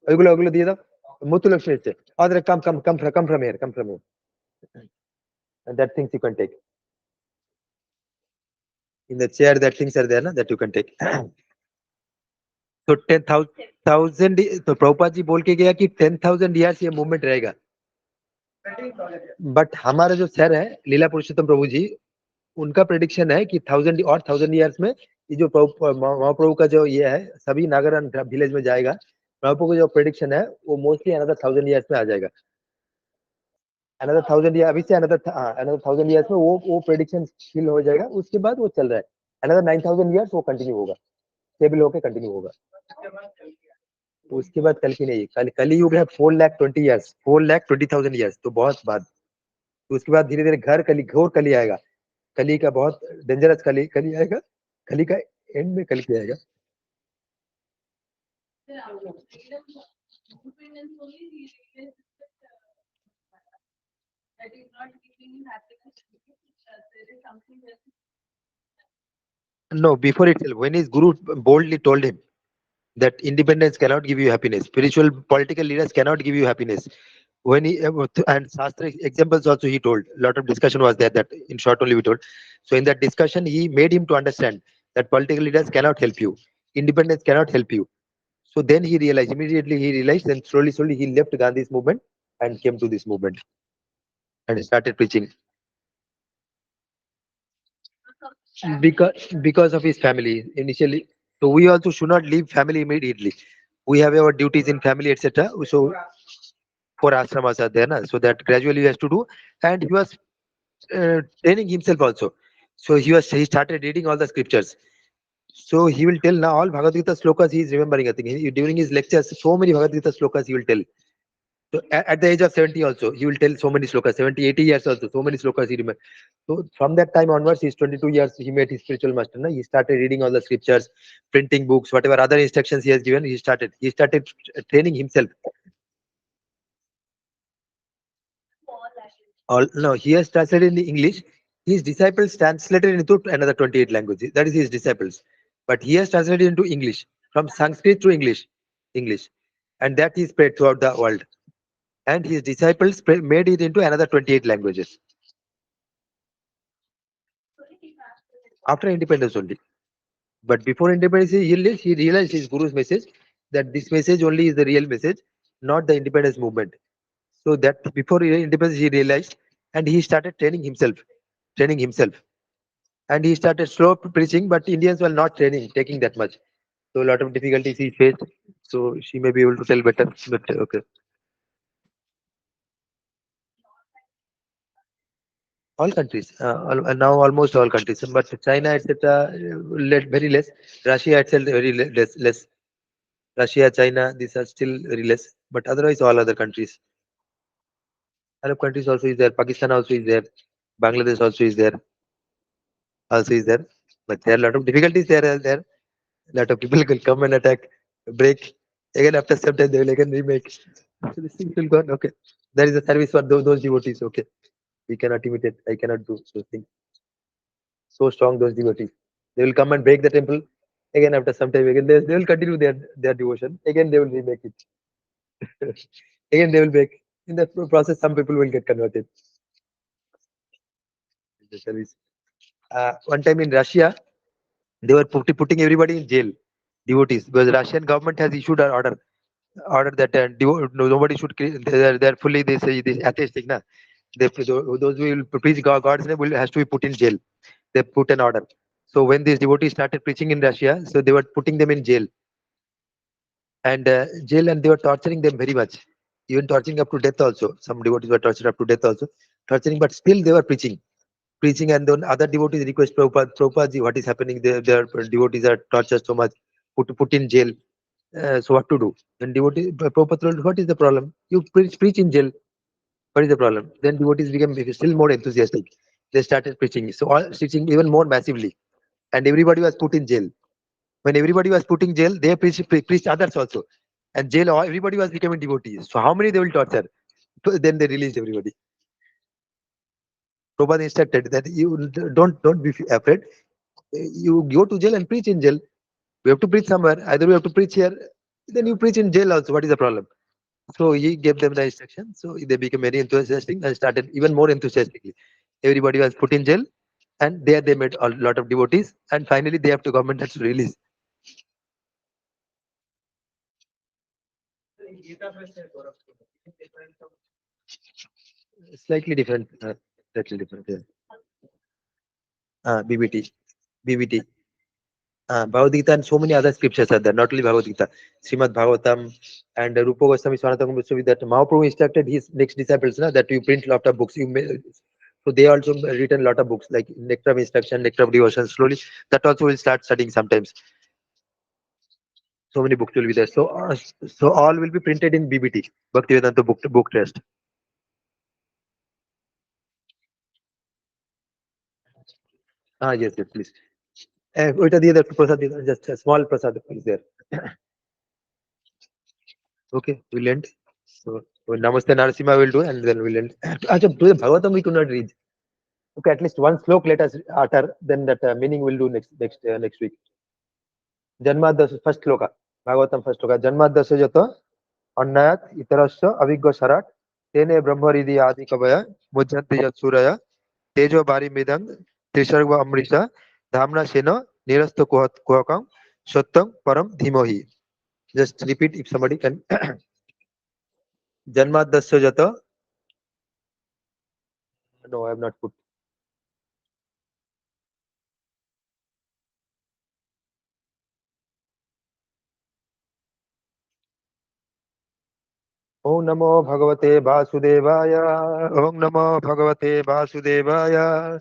ओगुलो दिए दो, मुतु लक्ष्मी से, और come from here, come from here, and that things you can take in the chair, that things are there na, that you can take। तो 10,000, तो प्रभुपाद जी बोल के गया कि 10,000 ईयर्स ये मूवमेंट रहेगा। बट हमारे जो सर है लीला पुरुषोत्तम प्रभु जी, उनका प्रेडिक्शन है कि 1000 ईयर्स में ये जो महाप्रभु का जो ये है सभी नागालैंड विलेज में जाएगा। महाप्रभु का जो प्रेडिक्शन है वो मोस्टली अनदर 1000 ईयर्स में आ जाएगा। अनदर 1000 ईयर, अभी से अनदर 1000 ईयर्स में वो प्रेडिक्शन फिल हो जाएगा। उसके बाद वो चल रहा है अनदर 9000 ईयर्स, वो कंटिन्यू होगा, स्टेबल होकर कंटिन्यू होगा। तो उसके बाद कल की नहीं, कल युग है 4,20,000 ईयर्स, 4,20,000 ईयर्स, तो बहुत बाद। तो उसके बाद धीरे धीरे घोर कली आएगा। कली का बहुत डेंजरस कली कली आएगा। कली का एंड में कली आएगा। No, before itself, when his guru boldly told him that independence cannot give you happiness, spiritual political leaders cannot give you happiness. When he and Shastra examples also he told. A lot of discussion was there that in short only we told. So in that discussion, he made him to understand that political leaders cannot help you, independence cannot help you. So then he realized, immediately he realized, and slowly he left Gandhi's movement and came to this movement and started preaching. Because of his family initially. So we also should not leave family immediately. We have our duties in family, etc. So four ashramas are there, na? So that gradually he has to do, and he was training himself also. So he started reading all the scriptures. So he will tell now all Bhagavad Gita slokas he is remembering. I think during his lectures, so many Bhagavad Gita slokas he will tell. So at the age of 70 also, he will tell so many slokas. 70, 80 years also, so many slokas he remembers. So from that time onwards, he's 22 years, he met his spiritual master. Na? He started reading all the scriptures, printing books, whatever other instructions he has given, he started training himself. All no, he has translated in English. His disciples translated into another 28 languages. That is his disciples. But he has translated into English, from Sanskrit to English. And that he spread throughout the world. And his disciples made it into another 28 languages after independence only. But before independence, he realized his guru's message, that this message only is the real message, not the independence movement. So that before independence, he realized, and he started training himself. And he started slow preaching, but Indians were not taking that much. So a lot of difficulties he faced. So she may be able to tell better. But okay, all countries now almost all countries, but China etc. Very less. Russia itself very less. Russia, China, these are still very less. But otherwise, all other countries, Arab countries also is there. Pakistan also is there. Bangladesh also is there. Also is there. But there are a lot of difficulties there. Are there. A lot of people will come and attack, break. Again, after some time, they will again remake. So this thing will go on. Okay. There is a service for those devotees. Okay. We cannot imitate. I cannot do those things. So strong, those devotees. They will come and break the temple. Again, after some time, again, they will continue their devotion. Again, they will remake it. Again, they will break. In the process, some people will get converted. The service. One time in Russia, they were putting everybody in jail, devotees, because the Russian government has issued an order that nobody should. They're fully they say this atheistic, na. Those who will preach God's name will has to be put in jail. They put an order. So when these devotees started preaching in Russia, so they were putting them in jail, and they were torturing them very much, even torturing up to death also. Some devotees were tortured up to death also, torturing, but still they were preaching, and then other devotees request Prabhupada, what is happening? Their devotees are tortured so much, put in jail. So what to do? Then Prabhupada told, what is the problem? You preach in jail. What is the problem? Then devotees became still more enthusiastic. They started preaching, so all preaching even more massively, and everybody was put in jail. When everybody was put in jail, they preached others also, and jail everybody was becoming devotees. So how many they will torture? So then they released everybody. Prabhupada instructed that you don't be afraid. You go to jail and preach in jail. We have to preach somewhere. Either we have to preach here, then you preach in jail also. What is the problem? So he gave them the instruction. So they became very enthusiastic and started even more enthusiastically. Everybody was put in jail, and there they made a lot of devotees. And finally, they have to government has to release. Slightly different. Slightly different. Yeah. BBT, BBT. Bhagavad Gita and so many other scriptures are there, not only Bhagavad Gita, Srimad Bhagavatam and Rupa Goswami Sanatana Goswami, that Mahaprabhu instructed his next disciples that you print lot of books. So they also written a lot of books like Nectar of Instruction, Nectar of Devotion. Slowly, that also will start studying sometimes. So many books will be there. So all will be printed in BBT, Bhaktivedanta book test. Yes, yes, please. What are the other prasad? Just a small prasad is there. Okay, we'll end. So. So Namaste Narasimha will do, and then we'll end. Acha, to the Bhagavatam we could not read. Okay, at least one slok let us utter, then that meaning will do next week. Janmadas first sloka. Bhagavatam first sloka. Janmadasya jata annayat itarasya aviggo sarat tene brahmaridi adi kavaya mujjanti yat suraya tejo bari midang trisarva amrisa dhamna sena nirasto kuhakam sattam param dhimohi. Just repeat if somebody can. Janmadasya jata. No, I have not put. Om Namo Bhagavate Vasudevaya. Om Namo Bhagavate Vasudevaya.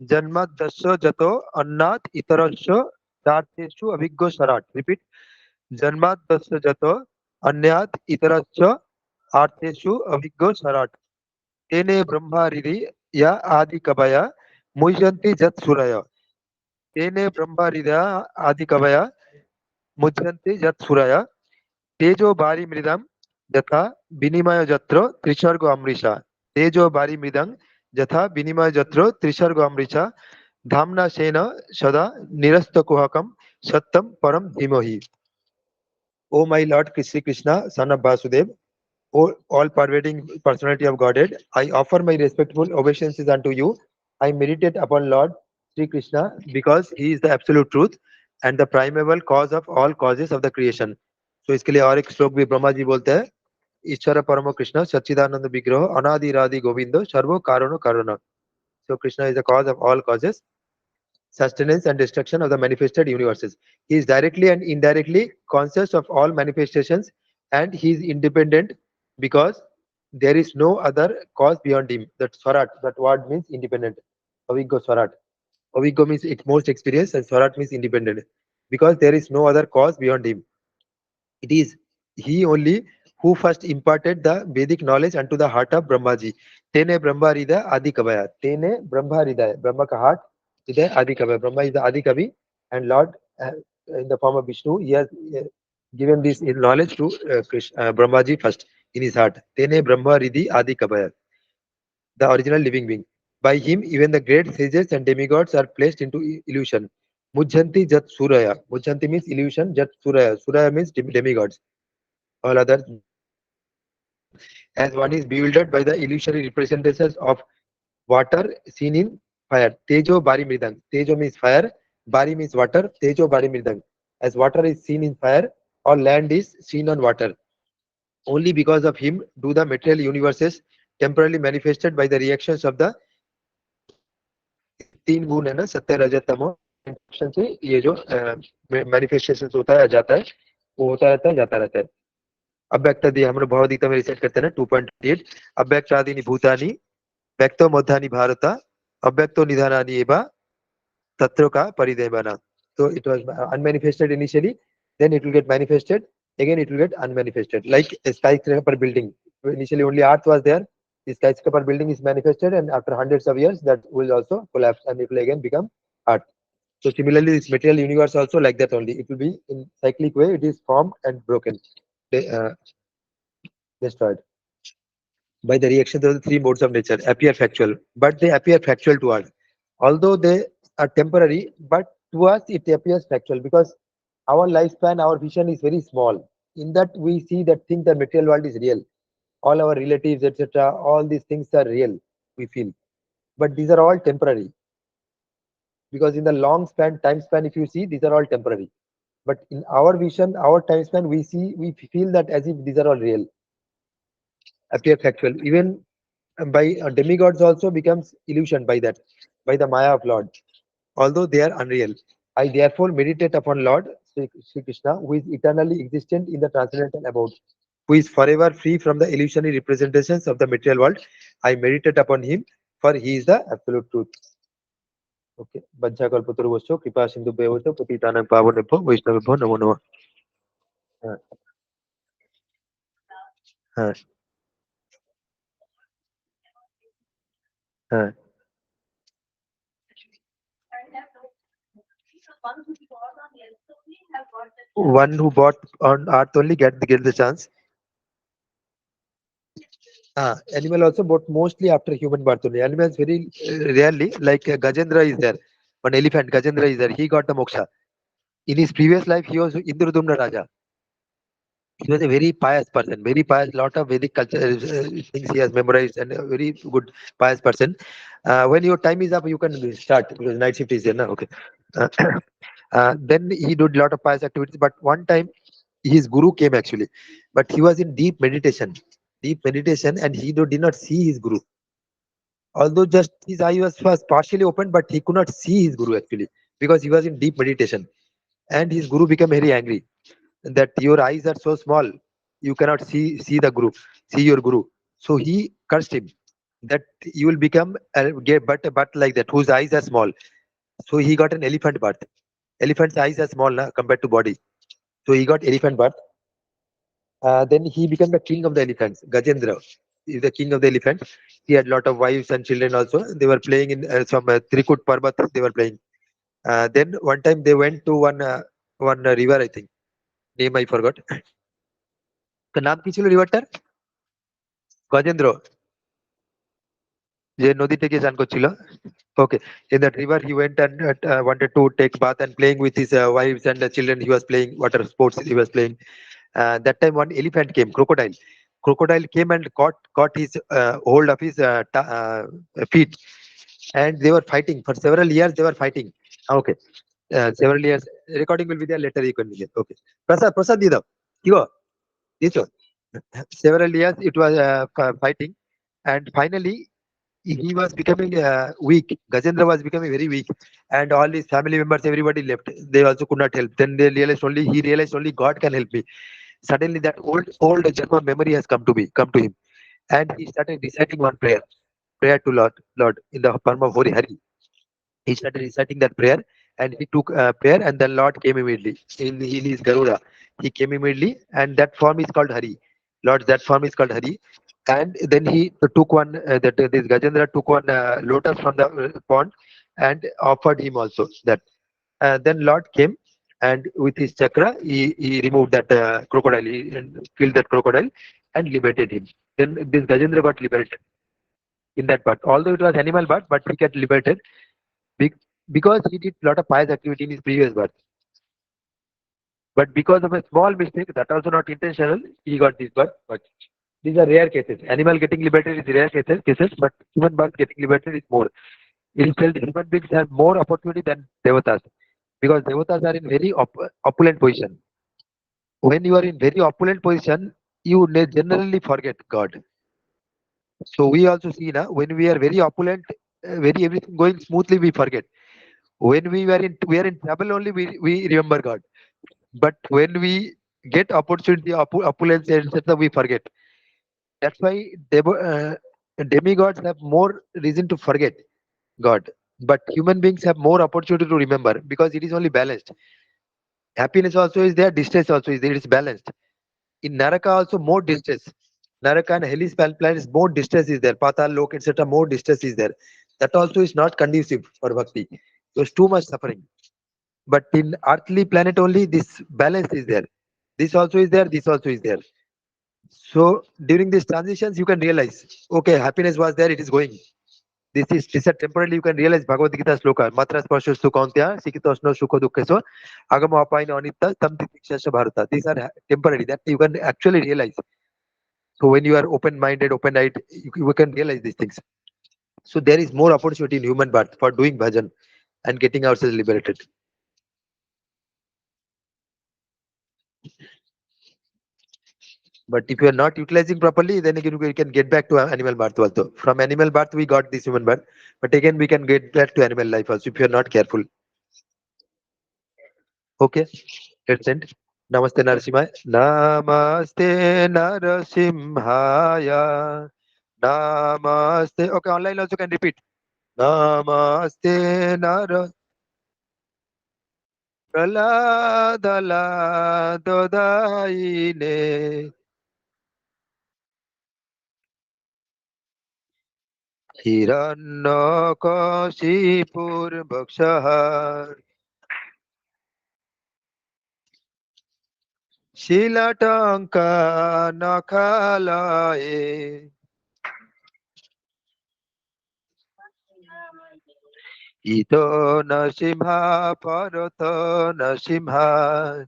Janmadasya jato annat itarasya tartheshu aviggo sarat. Repeat. Janmadasya jato अन्यात इतरच्च आर्तेषु अभिज्ञो सराट तेने ब्रह्मारिरि या आदि कवया मुह्यन्ति जत सुरय तेने ब्रह्मारिदा आदि कवया मुह्यन्ति जत सुरय तेजो बारी मृदम यथा विनिमय जत्रो त्रिसर्ग अमृषा तेजो बारी मृदं यथा विनिमय जत्रो त्रिसर्ग अमृषा धामना सेन सदा निरस्त कुहकम सत्यम परम धीमहि. O my Lord Sri Krishna, son of Vasudev, O all-pervading personality of Godhead, I offer my respectful obeisances unto you. I meditate upon Lord Sri Krishna because he is the absolute truth and the primeval cause of all causes of the creation. So इसके लिए और एक श्लोक भी ब्रह्मा जी बोलते हैं, ईश्वर परमो कृष्ण सच्चिदानंद विग्रह अनादि रादि गोविंदो सर्वो कारणो कारण. So Krishna is the cause of all causes, sustenance and destruction of the manifested universes. He is directly and indirectly conscious of all manifestations, and he is independent because there is no other cause beyond him. That Swarat, that word means independent. Aviggo Swarat. Aviggo means it most experience, and Swarat means independent. Because there is no other cause beyond him. It is he only who first imparted the Vedic knowledge unto the heart of Brahmaji. Tene Brahma Hridaya Adi Kavaya. Tene Brahma Hridaya. Brahma ka heart, Hridaya Adi Kavaya. Brahma is the Adi Kavi, and Lord, in the form of Vishnu, he has given this knowledge to Brahmaji first in his heart. Tene Brahma Hridaya Adi Kavaya, the original living being. By him, even the great sages and demigods are placed into illusion. Mujjanti Jat Suraya. Mujjanti means illusion, Jat Suraya. Suraya means demigods. All others as one is bewildered by the illusory representations of water seen in fire. Tejo Bari Mridang. Tejo means fire, Bari means water, Tejo Bari Mridang. As water is seen in fire, or land is seen on water. Only because of him do the material universes temporarily manifested by the reactions of the तीन गुण है ना, सत्य रजत तमो, interaction से ये जो manifestation होता है जाता है, वो होता रहता है जाता रहता है. अव्यक्तादि हम लोग भगवदगीता में रिसर्च करते हैं ना 2.8. अव्यक्तादीनि भूतानि व्यक्तो मध्यानि भारत अव्यक्तो निधानानि एवा तत्रो का परिदेवना. So it was unmanifested initially, then it will get manifested, again it will get unmanifested. Like a skyscraper building. Initially only earth was there, the skyscraper building is manifested, and after hundreds of years that will also collapse and it will again become earth. So similarly this material universe also like that only. It will be in cyclic way, it is formed and broken, destroyed by the reactions of the three modes of nature appear factual, but they appear factual to us. Although they are temporary, but to us it appears factual because our lifespan, our vision is very small. In that we see that thing, the material world is real. All our relatives, etc., all these things are real, we feel. But these are all temporary. Because in the long span, time span, if you see, these are all temporary. But in our vision, our time span, we feel that as if these are all real, appear factual. Even by demigods also becomes illusion by that, by the Maya of Lord, although they are unreal. I therefore meditate upon Lord Sri Krishna, who is eternally existent in the transcendental abode, who is forever free from the illusionary representations of the material world. I meditate upon him, for he is the absolute truth. Okay. Bajja kalpataruvasya kripa sindhu bhavato patitanam pavanebho vaishnavebho namo namo. हाँ, हाँ, हाँ. One who bought on earth only get the chance. Animal also, but mostly after human birth only. Animals very rarely, like Gajendra is there. One elephant, Gajendra is there. He got the moksha. In his previous life, he was Indradumna Raja. He was a very pious person, very pious, lot of Vedic culture things he has memorized, and a very good pious person. When your time is up, you can start because night shift is there. Na? Okay. Uh, then he did lot of pious activities, but one time his guru came actually, but he was in deep meditation, and he did not see his guru. Although just his eye was partially open, but he could not see his guru actually because he was in deep meditation, and his guru became very angry that your eyes are so small, you cannot see the guru, see your guru. So he cursed him that you will become get but like that whose eyes are small. So he got an elephant birth. Elephant's eyes are small na, compared to body. So he got elephant birth. Then he became the king of the elephants. Gajendra is the king of the elephants. He had lot of wives and children also. They were playing in some Trikut Parbat. They were playing. Then one time they went to one river. I think name I forgot. The নাম কি ছিল রিভারটার? গজেন্দ্র যে নদীতে গিয়ে স্নান করছিল. Okay. In that river, he went and wanted to take bath and playing with his wives and the children. He was playing water sports. He was playing. That time, one elephant came, crocodile. Crocodile came and caught his hold of his feet, and they were fighting for several years. They were fighting. Okay, several years. Recording will be there later. You can get. Okay. Prasad, did you go? Did you? Several years it was fighting, and finally he was becoming weak. Gajendra was becoming very weak, and all his family members, everybody left. They also could not help. Then they realized only he realized only God can help me. Suddenly, that old Janma memory has come to him, and he started reciting one prayer to Lord in the form of Hori Hari. He started reciting that prayer, and he took prayer, and the Lord came immediately in his Garuda. He came immediately, and that form is called Hari. Lord, that form is called Hari. And then he took one, this Gajendra took one lotus from the pond and offered him also that. Then Lord came, and with his chakra, he removed that crocodile, killed that crocodile and liberated him. Then this Gajendra got liberated in that part. Although it was animal birth, but he got liberated be- because he did lot of pious activity in his previous birth. But because of a small mistake, that also not intentional, he got this birth. But these are rare cases. Animal getting liberated is rare cases, but human birth getting liberated is more. It is felt human beings have more opportunity than devatas because devatas are in very opulent position. When you are in very opulent position, you generally forget God. So we also see now when we are very opulent, very everything going smoothly, we forget. When we are in trouble only, we remember God. But when we get opportunity, opulence, etc., we forget. That's why demigods have more reason to forget God. But human beings have more opportunity to remember because it is only balanced. Happiness also is there, distress also is there. It's balanced. In Naraka also more distress. Naraka and Hellish planet is more distress is there. Patal, Lok, etc. More distress is there. That also is not conducive for bhakti. There's too much suffering. But in earthly planet only, this balance is there. This also is there. This also is there. So during these transitions, you can realize, okay, happiness was there. It is going. This is temporarily you can realize Bhagavad Gita sloka. Matra sparsha sukantya sikitosno sukho dukkheso agama apaina anitya tam titikshasya bharata. These are temporary. That you can actually realize. So when you are open-minded, open-eyed, you can realize these things. So there is more opportunity in human birth for doing bhajan and getting ourselves liberated. But if you are not utilizing properly, then again we can get back to animal birth also. From animal birth, we got this human birth, but again we can get back to animal life also if you are not careful. Okay, let's end. Namaste Narasimhaya. Namaste Narasimhaya. Namaste. Okay, online also can repeat. Namaste Nara. Praladala Dodaine. Hiranyakashipur Bhaksha Shilatanka Nakalaye Ito Nasimha Parato Nasimha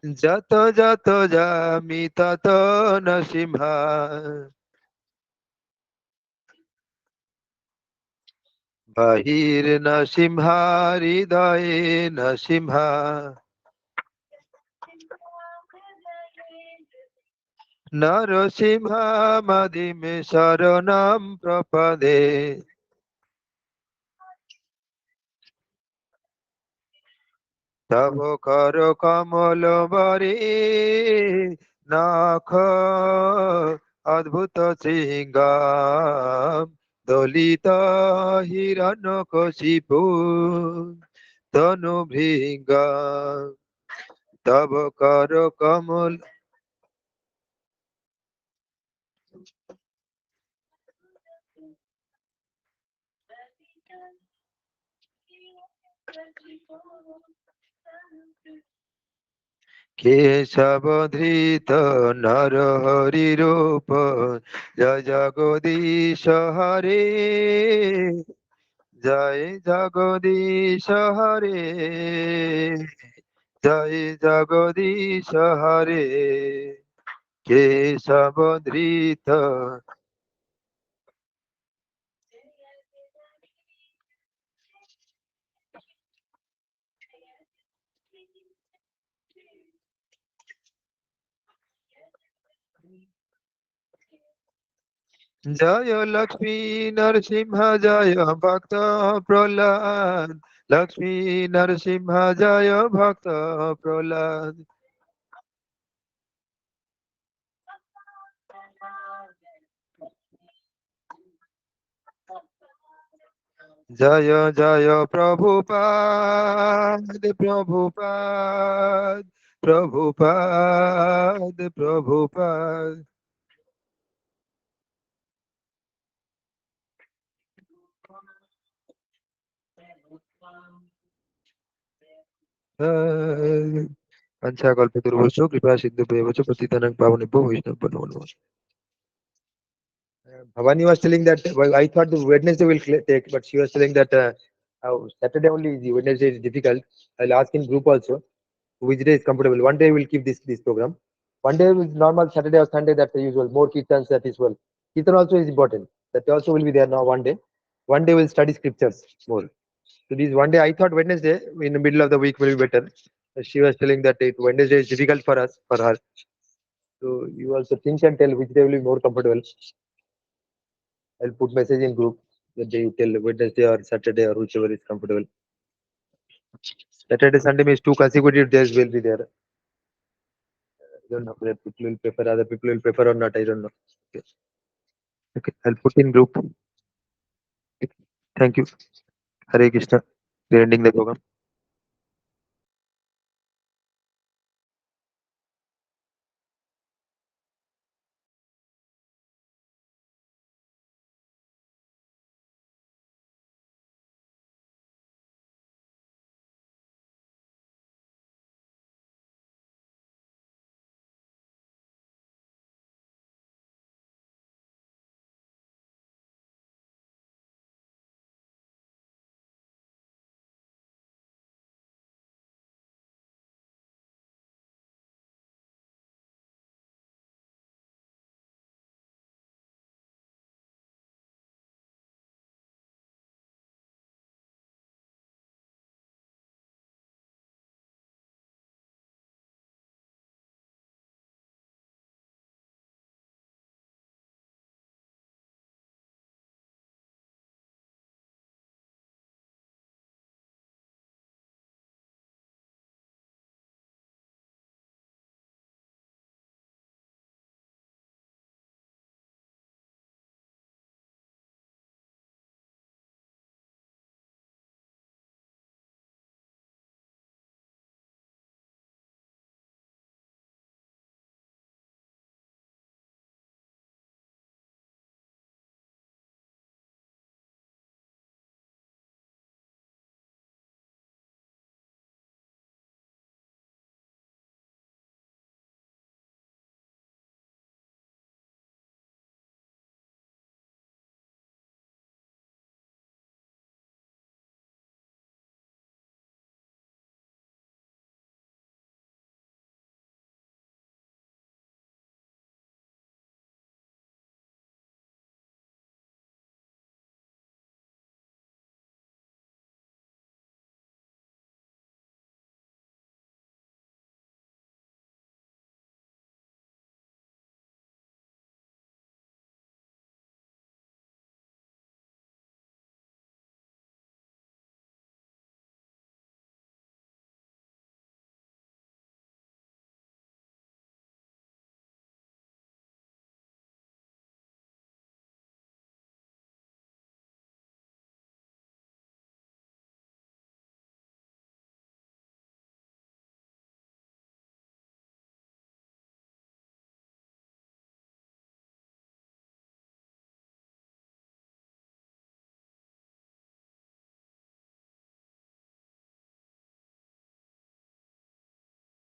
Jato Jato Jami Tato Nasimha Bahir Nasimha Hridaye Nasimha Narasimha Madhime Saranam Prapade তব কর কমল বরে নাখ অদ্ভুত সিংহাম দলিত হিরণ্য কশিপু তনু ভৃঙ্গ তব কর কমল কেশবধৃত নরহরি রূপ জয় জগদীশ হরে জয় জগদীশ হরে জয় জগদীশ হরে কেশবধৃত জয় লক্ষ্মী নরসিংহ জয় ভক্ত প্রহ্লাদ লক্ষ্মী নরসিংহ জয় ভক্ত প্রহ্লাদ জয় জয় প্রভুপাদ প্রভুপাদ প্রভুপাদ প্রভুপাদ पंचाकल्पतरुभ्यश्च कृपा सिन्धुभ्येव च पतितानां पावनेभ्यो वैष्णवेभ्यो नमो नमः. Bhavani was telling that well, I thought the Wednesday will take, but she was telling that Saturday only is the Wednesday is difficult. I'll ask in group also which day is comfortable. One day we'll keep this program. One day is normal Saturday or Sunday that usual. More kirtans that is well. Kirtan also is important. That also will be there now one day. One day we'll study scriptures more. So this one day I thought Wednesday in the middle of the week will be better. She was telling that Wednesday is difficult for us for her. So you also think and tell which day will be more comfortable. I'll put message in group that day you tell Wednesday or Saturday or whichever is comfortable. Saturday, Sunday means 2 consecutive days will be there. I don't know whether people will prefer, other people will prefer or not. I don't know. Okay, okay. I'll put in group. Okay. Thank you. Hare Krishna. We're ending the program.